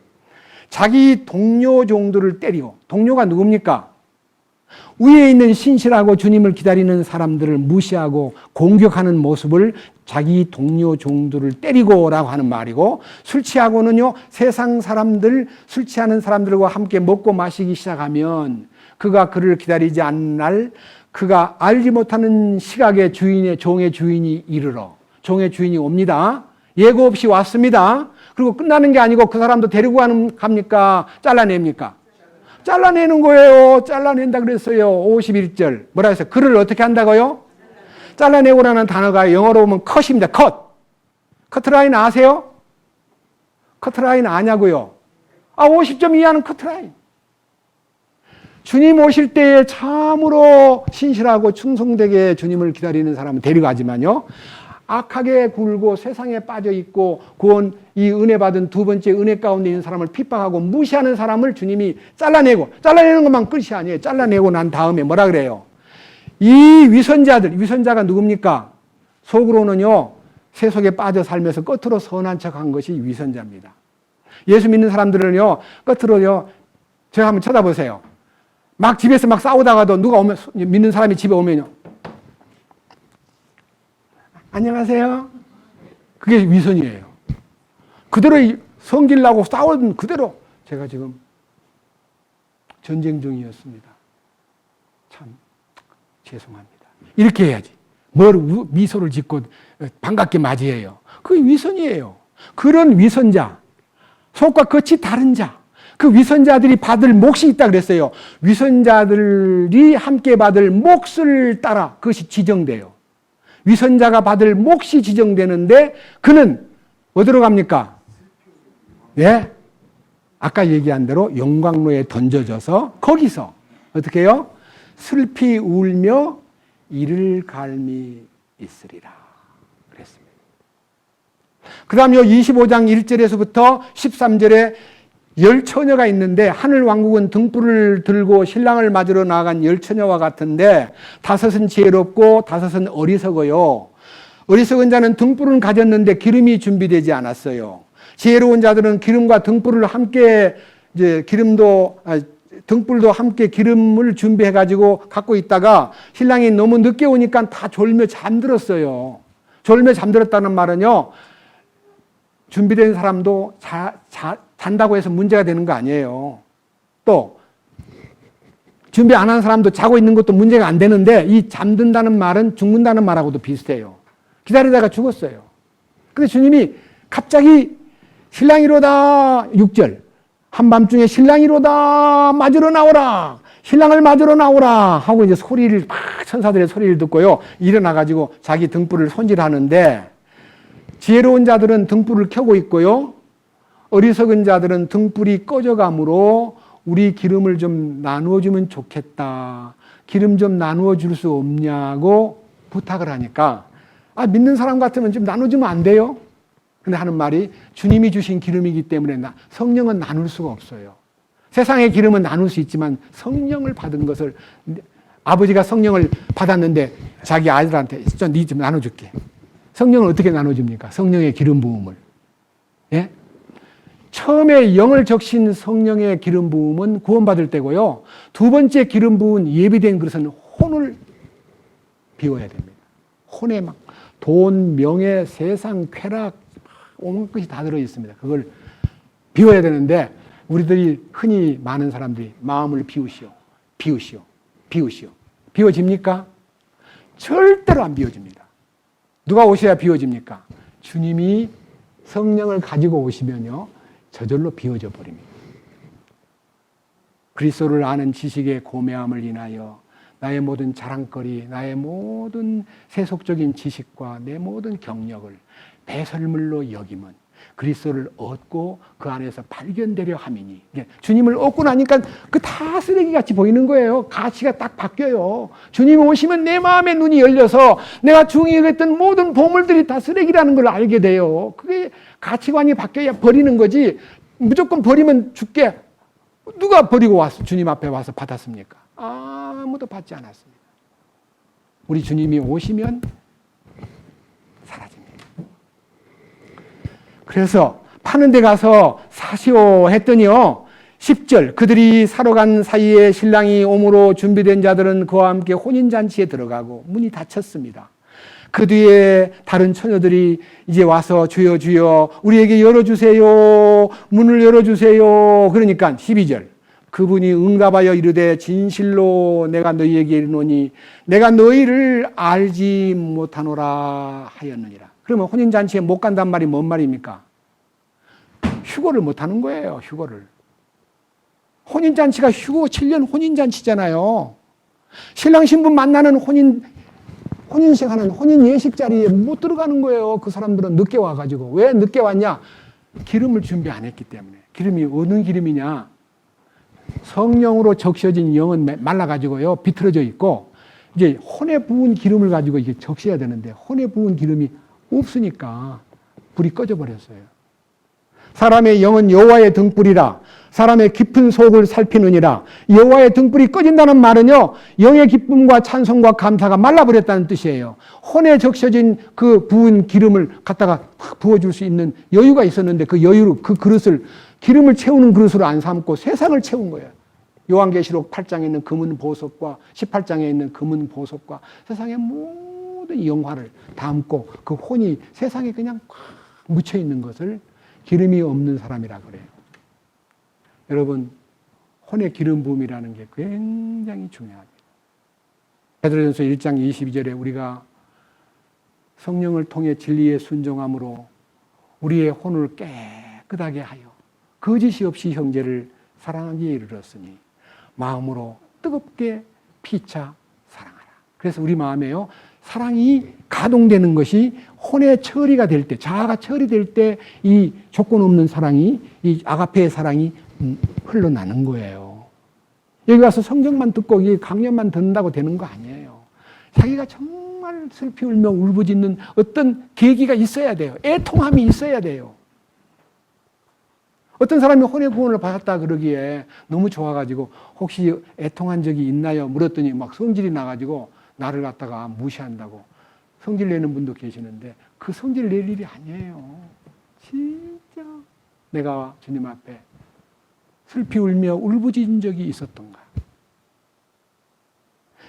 Speaker 1: 자기 동료 종들을 때리고, 동료가 누굽니까? 위에 있는 신실하고 주님을 기다리는 사람들을 무시하고 공격하는 모습을 자기 동료 종들을 때리고라고 하는 말이고, 술 취하고는요, 세상 사람들, 술 취하는 사람들과 함께 먹고 마시기 시작하면 그가 그를 기다리지 않는 날 그가 알지 못하는 시각에 종의 주인이 이르러, 종의 주인이 옵니다. 예고 없이 왔습니다. 그리고 끝나는 게 아니고 그 사람도 데리고 갑니까? 잘라냅니까? 잘라내는 거예요. 잘라낸다 그랬어요. 51절. 뭐라 했어요? 글을 어떻게 한다고요? 잘라내고라는 단어가 영어로 보면 컷입니다. 컷. 커트라인 아세요? 커트라인 아냐고요? 50점 이하는 커트라인. 주님 오실 때에 참으로 신실하고 충성되게 주님을 기다리는 사람은 데려가지만요. 악하게 굴고 세상에 빠져 있고 구원 이 은혜 받은 두 번째 은혜 가운데 있는 사람을 핍박하고 무시하는 사람을 주님이 잘라내는 것만 끝이 아니에요. 잘라내고 난 다음에 뭐라 그래요? 이 위선자가 누굽니까? 속으로는요, 세속에 빠져 살면서 겉으로 선한 척한 것이 위선자입니다. 예수 믿는 사람들은요, 겉으로요, 제가 한번 쳐다보세요. 막 집에서 막 싸우다가도 누가 오면, 믿는 사람이 집에 오면요, 안녕하세요. 그게 위선이에요. 그대로 성질나고 싸우는 그대로 제가 지금 전쟁 중이었습니다. 참 죄송합니다. 이렇게 해야지. 뭘 미소를 짓고 반갑게 맞이해요. 그게 위선이에요. 그런 위선자, 속과 겉이 다른 자, 그 위선자들이 받을 몫이 있다 그랬어요. 위선자들이 함께 받을 몫을 따라 그것이 지정돼요. 위선자가 받을 몫이 지정되는데 그는 어디로 갑니까? 예? 아까 얘기한 대로 용광로에 던져져서 거기서 어떻게 해요? 슬피 울며 이를 갈미 있으리라 그랬습니다. 그 다음요 25장 1절에서부터 13절에 10처녀가 있는데 하늘 왕국은 등불을 들고 신랑을 맞으러 나간 10처녀와 같은데 5은 지혜롭고 5은 어리석어요. 어리석은 자는 등불은 가졌는데 기름이 준비되지 않았어요. 지혜로운 자들은 기름과 등불을 함께 등불도 함께 기름을 준비해 가지고 갖고 있다가 신랑이 너무 늦게 오니까 다 졸며 잠들었어요. 졸며 잠들었다는 말은요. 준비된 사람도 잔다고 해서 문제가 되는 거 아니에요. 또 준비 안 한 사람도 자고 있는 것도 문제가 안 되는데 이 잠든다는 말은 죽는다는 말하고도 비슷해요. 기다리다가 죽었어요. 근데 주님이 갑자기 신랑이로다 6절 한밤중에 신랑이로다 맞으러 나오라 신랑을 맞으러 나오라 하고 이제 소리를 막 천사들의 소리를 듣고요 일어나 가지고 자기 등불을 손질하는데 지혜로운 자들은 등불을 켜고 있고요 어리석은 자들은 등불이 꺼져가므로 우리 기름을 좀 나누어주면 좋겠다. 기름 좀 나누어줄 수 없냐고 부탁을 하니까 믿는 사람 같으면 좀 나눠주면 안 돼요? 근데 하는 말이 주님이 주신 기름이기 때문에 성령은 나눌 수가 없어요. 세상의 기름은 나눌 수 있지만 성령을 받은 것을 아버지가 성령을 받았는데 자기 아들한테 니 좀 나눠줄게. 성령을 어떻게 나눠줍니까? 성령의 기름 부음을. 예? 처음에 영을 적신 성령의 기름 부음은 구원받을 때고요. 두 번째 기름 부은 예비된 그릇은 혼을 비워야 됩니다. 혼에 막 돈, 명예, 세상, 쾌락 온갖 것이 다 들어있습니다. 그걸 비워야 되는데 우리들이 흔히 많은 사람들이 마음을 비우시오. 비워집니까? 절대로 안 비워집니다. 누가 오셔야 비워집니까? 주님이 성령을 가지고 오시면요. 저절로 비워져 버립니다. 그리스도를 아는 지식의 고매함을 인하여 나의 모든 자랑거리, 나의 모든 세속적인 지식과 내 모든 경력을 배설물로 여김은 그리스도를 얻고 그 안에서 발견되려 함이니 주님을 얻고 나니까 그 다 쓰레기같이 보이는 거예요. 가치가 딱 바뀌어요. 주님 오시면 내 마음의 눈이 열려서 내가 중요했던 모든 보물들이 다 쓰레기라는 걸 알게 돼요. 그게 가치관이 바뀌어야 버리는 거지 무조건 버리면 죽게 누가 버리고 와서 주님 앞에 와서 받았습니까? 아무도 받지 않았습니다. 우리 주님이 오시면 사라집니다. 그래서 파는 데 가서 사시오 했더니요. 10절 그들이 사러 간 사이에 신랑이 오므로 준비된 자들은 그와 함께 혼인잔치에 들어가고 문이 닫혔습니다. 그 뒤에 다른 처녀들이 이제 와서 주여 주여 우리에게 열어주세요. 문을 열어주세요. 그러니까 12절 그분이 응답하여 이르되 진실로 내가 너희에게 이르노니 내가 너희를 알지 못하노라 하였느니라. 그러면 혼인잔치에 못 간단 말이 뭔 말입니까? 휴거를 못하는 거예요. 휴거를. 혼인잔치가 휴고 7년 혼인잔치잖아요. 신랑 신부 만나는 혼인식하는 혼인 예식 자리에 못 들어가는 거예요. 그 사람들은 늦게 와가지고. 왜 늦게 왔냐? 기름을 준비 안 했기 때문에. 기름이 어느 기름이냐? 성령으로 적셔진 영은 말라가지고요. 비틀어져 있고, 이제 혼에 부은 기름을 가지고 이게 적셔야 되는데, 혼에 부은 기름이 없으니까 불이 꺼져 버렸어요. 사람의 영은 여호와의 등불이라. 사람의 깊은 속을 살피느니라. 여호와의 등불이 꺼진다는 말은요, 영의 기쁨과 찬송과 감사가 말라버렸다는 뜻이에요. 혼에 적셔진 그 부은 기름을 갖다가 부어줄 수 있는 여유가 있었는데, 그 여유로 그 그릇을, 기름을 채우는 그릇으로 안 삼고 세상을 채운 거예요. 요한계시록 8장에 있는 금은 보석과 18장에 있는 금은 보석과 세상의 모든 영화를 담고 그 혼이 세상에 그냥 꽉 묻혀 있는 것을 기름이 없는 사람이라 그래요. 여러분, 혼의 기름 부음이라는 게 굉장히 중요합니다. 베드로전서 1장 22절에 우리가 성령을 통해 진리에 순종함으로 우리의 혼을 깨끗하게 하여 거짓이 없이 형제를 사랑하기에 이르렀으니 마음으로 뜨겁게 피차 사랑하라. 그래서 우리 마음에요, 사랑이 가동되는 것이 혼의 처리가 될 때, 자아가 처리될 때 이 조건 없는 사랑이, 이 아가페의 사랑이 흘러나는 거예요. 여기 와서 성경만 듣고 이 강연만 듣는다고 되는 거 아니에요. 자기가 정말 슬피 울며 울부짖는 어떤 계기가 있어야 돼요. 애통함이 있어야 돼요. 어떤 사람이 혼의 구원을 받았다 그러기에 너무 좋아가지고 혹시 애통한 적이 있나요? 물었더니 막 성질이 나가지고 나를 갖다가 무시한다고 성질 내는 분도 계시는데 그 성질 낼 일이 아니에요. 진짜 내가 주님 앞에 슬피 울며 울부짖은 적이 있었던가.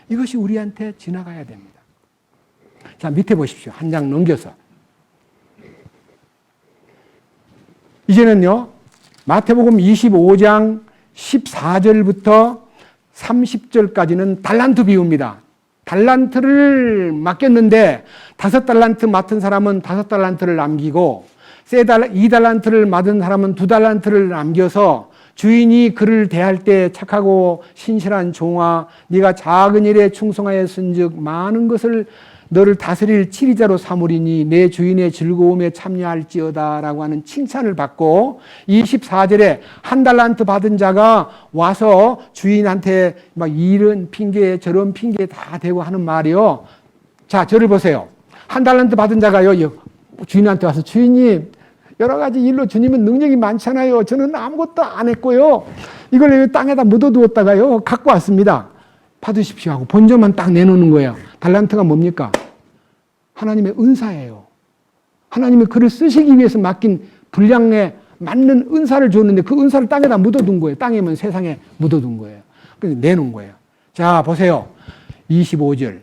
Speaker 1: 이것이 우리한테 지나가야 됩니다. 자, 밑에 보십시오. 한 장 넘겨서. 이제는요, 마태복음 25장 14절부터 30절까지는 달란트 비유입니다. 달란트를 맡겼는데 5달란트 맡은 사람은 5달란트를 남기고 2달란트를 맡은 사람은 2달란트를 남겨서 주인이 그를 대할 때 착하고 신실한 종아, 네가 작은 일에 충성하였은즉 많은 것을 너를 다스릴 치리자로 삼으리니 내 주인의 즐거움에 참여할지어다라고 하는 칭찬을 받고 24절에 1달란트 받은 자가 와서 주인한테 막 이런 핑계 저런 핑계 다 대고 하는 말이요. 자, 저를 보세요. 1달란트 받은 자가요, 주인한테 와서 주인님, 여러 가지 일로 주님은 능력이 많잖아요. 저는 아무것도 안 했고요. 이걸 땅에다 묻어두었다가요, 갖고 왔습니다. 받으십시오 하고 본전만 딱 내놓는 거예요. 달란트가 뭡니까? 하나님의 은사예요. 하나님이 그를 쓰시기 위해서 맡긴 분량에 맞는 은사를 줬는데 그 은사를 땅에다 묻어둔 거예요. 땅이면 세상에 묻어둔 거예요. 그래서 내놓은 거예요. 자, 보세요. 25절.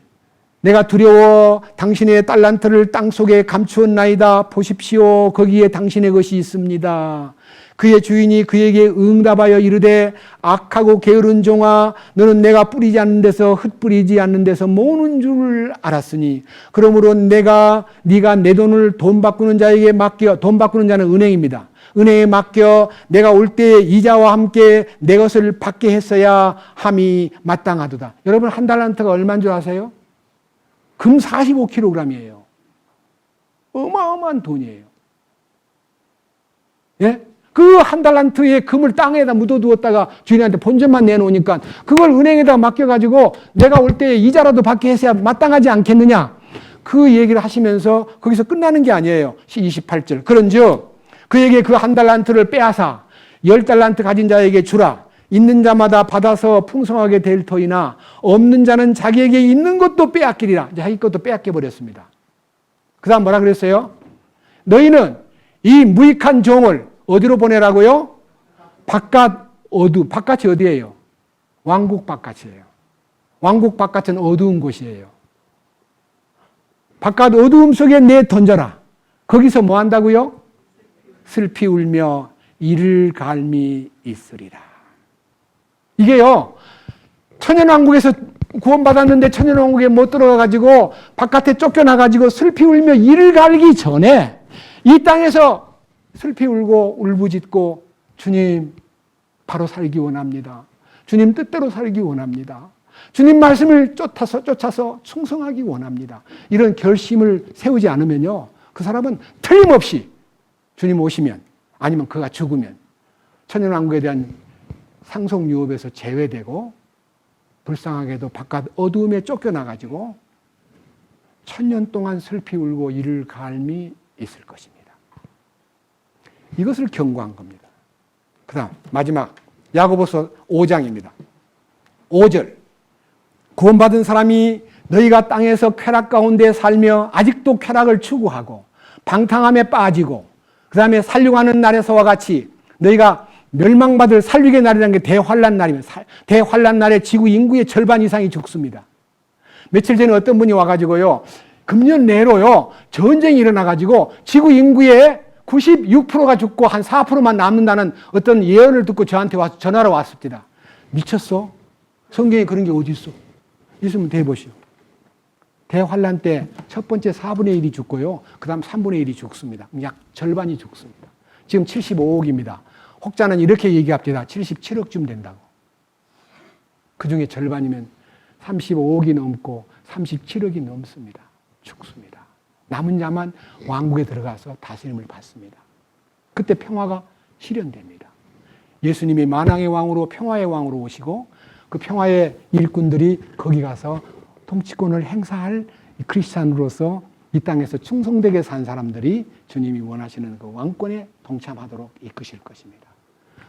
Speaker 1: 내가 두려워 당신의 달란트를 땅속에 감추었나이다. 보십시오. 거기에 당신의 것이 있습니다. 그의 주인이 그에게 응답하여 이르되 악하고 게으른 종아, 너는 내가 뿌리지 않는 데서 흩뿌리지 않는 데서 모으는 줄 알았으니 그러므로 네가 내 돈을 돈 바꾸는 자에게 맡겨. 돈 바꾸는 자는 은행입니다. 은행에 맡겨 내가 올 때 이자와 함께 내 것을 받게 했어야 함이 마땅하도다. 여러분, 1달란트가 얼마인 줄 아세요? 금 45kg이에요. 어마어마한 돈이에요. 예? 그 1달란트의 금을 땅에다 묻어두었다가 주인한테 본전만 내놓으니까 그걸 은행에다 맡겨가지고 내가 올 때 이자라도 받게 했어야 마땅하지 않겠느냐. 그 얘기를 하시면서 거기서 끝나는 게 아니에요. 28절. 그런즉 그에게 그 1달란트를 빼앗아 10달란트 가진 자에게 주라. 있는 자마다 받아서 풍성하게 될 터이나 없는 자는 자기에게 있는 것도 빼앗기리라. 자기 것도 빼앗겨 버렸습니다. 그 다음 뭐라 그랬어요? 너희는 이 무익한 종을 어디로 보내라고요? 바깥이 어디예요? 왕국 바깥이에요. 왕국 바깥은 어두운 곳이에요. 바깥 어두움 속에 내 던져라. 거기서 뭐 한다고요? 슬피 울며 이를 갈미 있으리라. 이게요, 천연왕국에서 구원받았는데 천연왕국에 못 들어가가지고 바깥에 쫓겨나가지고 슬피 울며 이를 갈기 전에 이 땅에서 슬피 울고 울부짖고 주님 바로 살기 원합니다. 주님 뜻대로 살기 원합니다. 주님 말씀을 쫓아서 충성하기 원합니다. 이런 결심을 세우지 않으면요, 그 사람은 틀림없이 주님 오시면, 아니면 그가 죽으면 천연왕국에 대한 상속 유업에서 제외되고, 불쌍하게도 바깥 어두움에 쫓겨나가지고 천년 동안 슬피 울고 이를 갈미 있을 것입니다. 이것을 경고한 겁니다. 그 다음 마지막 야고보서 5장입니다. 5절. 구원받은 사람이 너희가 땅에서 쾌락 가운데 살며 아직도 쾌락을 추구하고 방탕함에 빠지고 그 다음에 살려가는 날에서와 같이 너희가 멸망받을 살육의 날이라는 게 대환란 날이면, 대환란 날에 지구 인구의 절반 이상이 죽습니다. 며칠 전에 어떤 분이 와가지고요, 금년 내로요 전쟁이 일어나가지고 지구 인구의 96%가 죽고 한 4%만 남는다는 어떤 예언을 듣고 저한테 와서 전화로 왔습니다. 미쳤어? 성경에 그런 게 어디 있어? 있으면 대보시오. 대환란 때 첫 번째 4분의 1이 죽고요, 그 다음 3분의 1이 죽습니다. 약 절반이 죽습니다. 지금 75억입니다. 혹자는 이렇게 얘기합니다. 77억쯤 된다고. 그 중에 절반이면 35억이 넘고 37억이 넘습니다. 죽습니다. 남은 자만 왕국에 들어가서 다스림을 받습니다. 그때 평화가 실현됩니다. 예수님이 만왕의 왕으로 평화의 왕으로 오시고 그 평화의 일꾼들이 거기 가서 통치권을 행사할 크리스찬으로서 이 땅에서 충성되게 산 사람들이 주님이 원하시는 그 왕권에 동참하도록 이끄실 것입니다.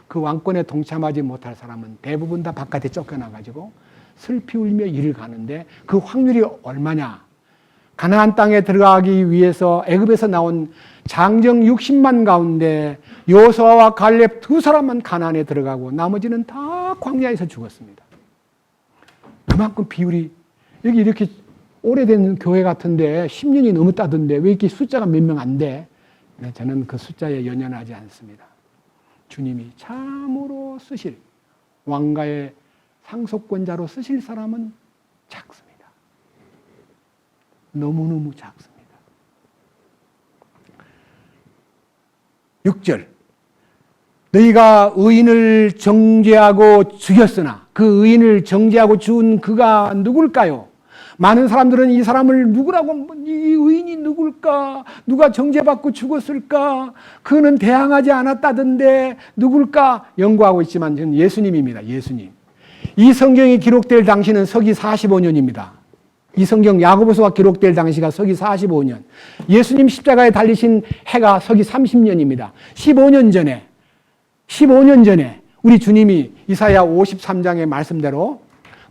Speaker 1: 그 왕권에 동참하지 못할 사람은 대부분 다 바깥에 쫓겨나가지고 슬피 울며 이를 가는데, 그 확률이 얼마냐? 가나안 땅에 들어가기 위해서 애굽에서 나온 장정 60만 가운데 여호수아와 갈렙 두 사람만 가나안에 들어가고 나머지는 다 광야에서 죽었습니다. 그만큼 비율이, 여기 이렇게 오래된 교회 같은데 10년이 넘었다던데 왜 이렇게 숫자가 몇 명 안 돼? 저는 그 숫자에 연연하지 않습니다. 주님이 참으로 쓰실, 왕가의 상속권자로 쓰실 사람은 작습니다. 너무너무 작습니다. 6절. 너희가 의인을 정죄하고 죽였으나 그 의인을 정죄하고 죽은 그가 누굴까요? 많은 사람들은 이 사람을 누구라고, 이 의인이 누굴까? 누가 정죄받고 죽었을까? 그는 대항하지 않았다던데 누굴까? 연구하고 있지만 저는 예수님입니다. 예수님. 이 성경이 기록될 당시는 서기 45년입니다. 이 성경 야고보서가 기록될 당시가 서기 45년. 예수님 십자가에 달리신 해가 서기 30년입니다. 15년 전에 우리 주님이 이사야 53장의 말씀대로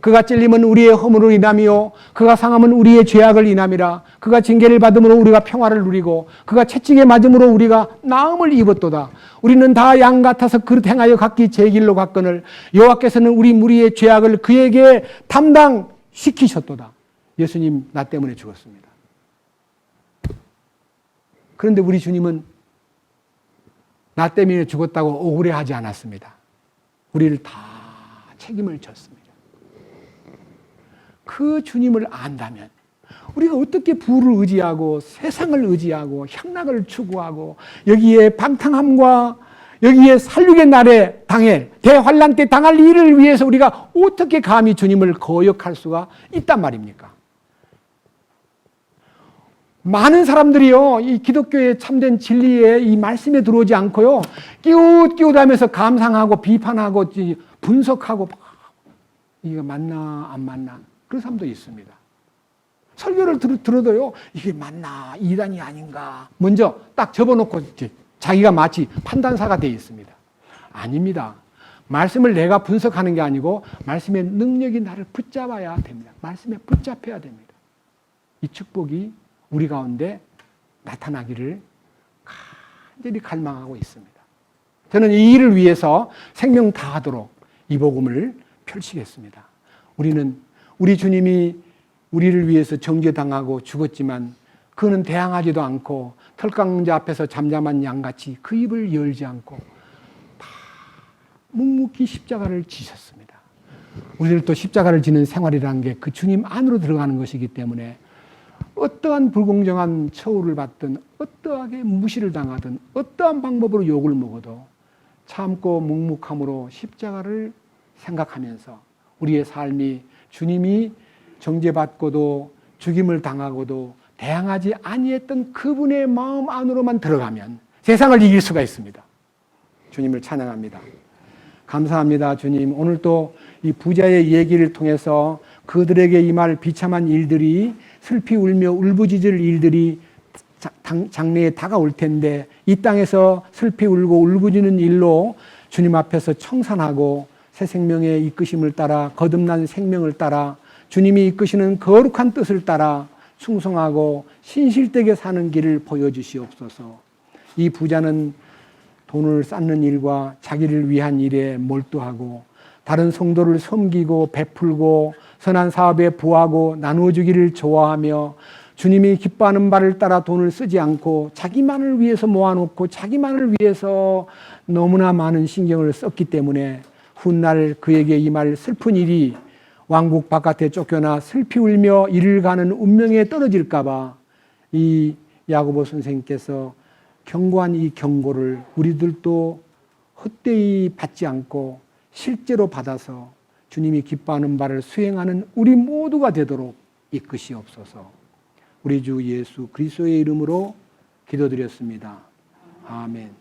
Speaker 1: 그가 찔림은 우리의 허물을 인함이요 그가 상함은 우리의 죄악을 인함이라. 그가 징계를 받음으로 우리가 평화를 누리고 그가 채찍에 맞음으로 우리가 나음을 입었도다. 우리는 다 양 같아서 그릇 행하여 각기 제 길로 갔거늘 여호와께서는 우리 무리의 죄악을 그에게 담당시키셨도다. 예수님 나 때문에 죽었습니다. 그런데 우리 주님은 나 때문에 죽었다고 억울해하지 않았습니다. 우리를 다 책임을 졌습니다. 그 주님을 안다면 우리가 어떻게 부를 의지하고 세상을 의지하고 향락을 추구하고 여기에 방탕함과 여기에 살육의 날에 당해 대환란 때 당할 일을 위해서 우리가 어떻게 감히 주님을 거역할 수가 있단 말입니까? 많은 사람들이요, 이 기독교의 참된 진리에 이 말씀에 들어오지 않고요, 끼웃끼웃하면서 감상하고 비판하고 분석하고 이게 맞나 안 맞나 그런 사람도 있습니다. 설교를 들어도요, 이게 맞나 이단이 아닌가 먼저 딱 접어놓고 자기가 마치 판단사가 되어 있습니다. 아닙니다. 말씀을 내가 분석하는 게 아니고 말씀의 능력이 나를 붙잡아야 됩니다. 말씀에 붙잡혀야 됩니다. 이 축복이 우리 가운데 나타나기를 간절히 갈망하고 있습니다. 저는 이 일을 위해서 생명 다하도록 이 복음을 펼치겠습니다. 우리 주님이 우리를 위해서 정죄당하고 죽었지만 그는 대항하지도 않고 털강자 앞에서 잠잠한 양같이 그 입을 열지 않고 다 묵묵히 십자가를 지셨습니다. 우리들도 십자가를 지는 생활이라는 게 그 주님 안으로 들어가는 것이기 때문에 어떠한 불공정한 처우를 받든 어떠하게 무시를 당하든 어떠한 방법으로 욕을 먹어도 참고 묵묵함으로 십자가를 생각하면서 우리의 삶이 주님이 정죄받고도 죽임을 당하고도 대항하지 아니했던 그분의 마음 안으로만 들어가면 세상을 이길 수가 있습니다. 주님을 찬양합니다. 감사합니다. 주님, 오늘 또 이 부자의 얘기를 통해서 그들에게 임할 비참한 일들이, 슬피 울며 울부짖을 일들이 장래에 다가올 텐데, 이 땅에서 슬피 울고 울부짖는 일로 주님 앞에서 청산하고 새 생명의 이끄심을 따라, 거듭난 생명을 따라, 주님이 이끄시는 거룩한 뜻을 따라 충성하고 신실되게 사는 길을 보여주시옵소서. 이 부자는 돈을 쌓는 일과 자기를 위한 일에 몰두하고 다른 성도를 섬기고 베풀고 선한 사업에 부하고 나누어주기를 좋아하며 주님이 기뻐하는 바를 따라 돈을 쓰지 않고 자기만을 위해서 모아놓고 자기만을 위해서 너무나 많은 신경을 썼기 때문에 훗날 그에게 임할 슬픈 일이 왕국 바깥에 쫓겨나 슬피 울며 이를 가는 운명에 떨어질까 봐 이 야고보 선생님께서 경고한 이 경고를 우리들도 헛되이 받지 않고 실제로 받아서 주님이 기뻐하는 바를 수행하는 우리 모두가 되도록 이끄시옵소서. 우리 주 예수 그리스도의 이름으로 기도드렸습니다. 아멘.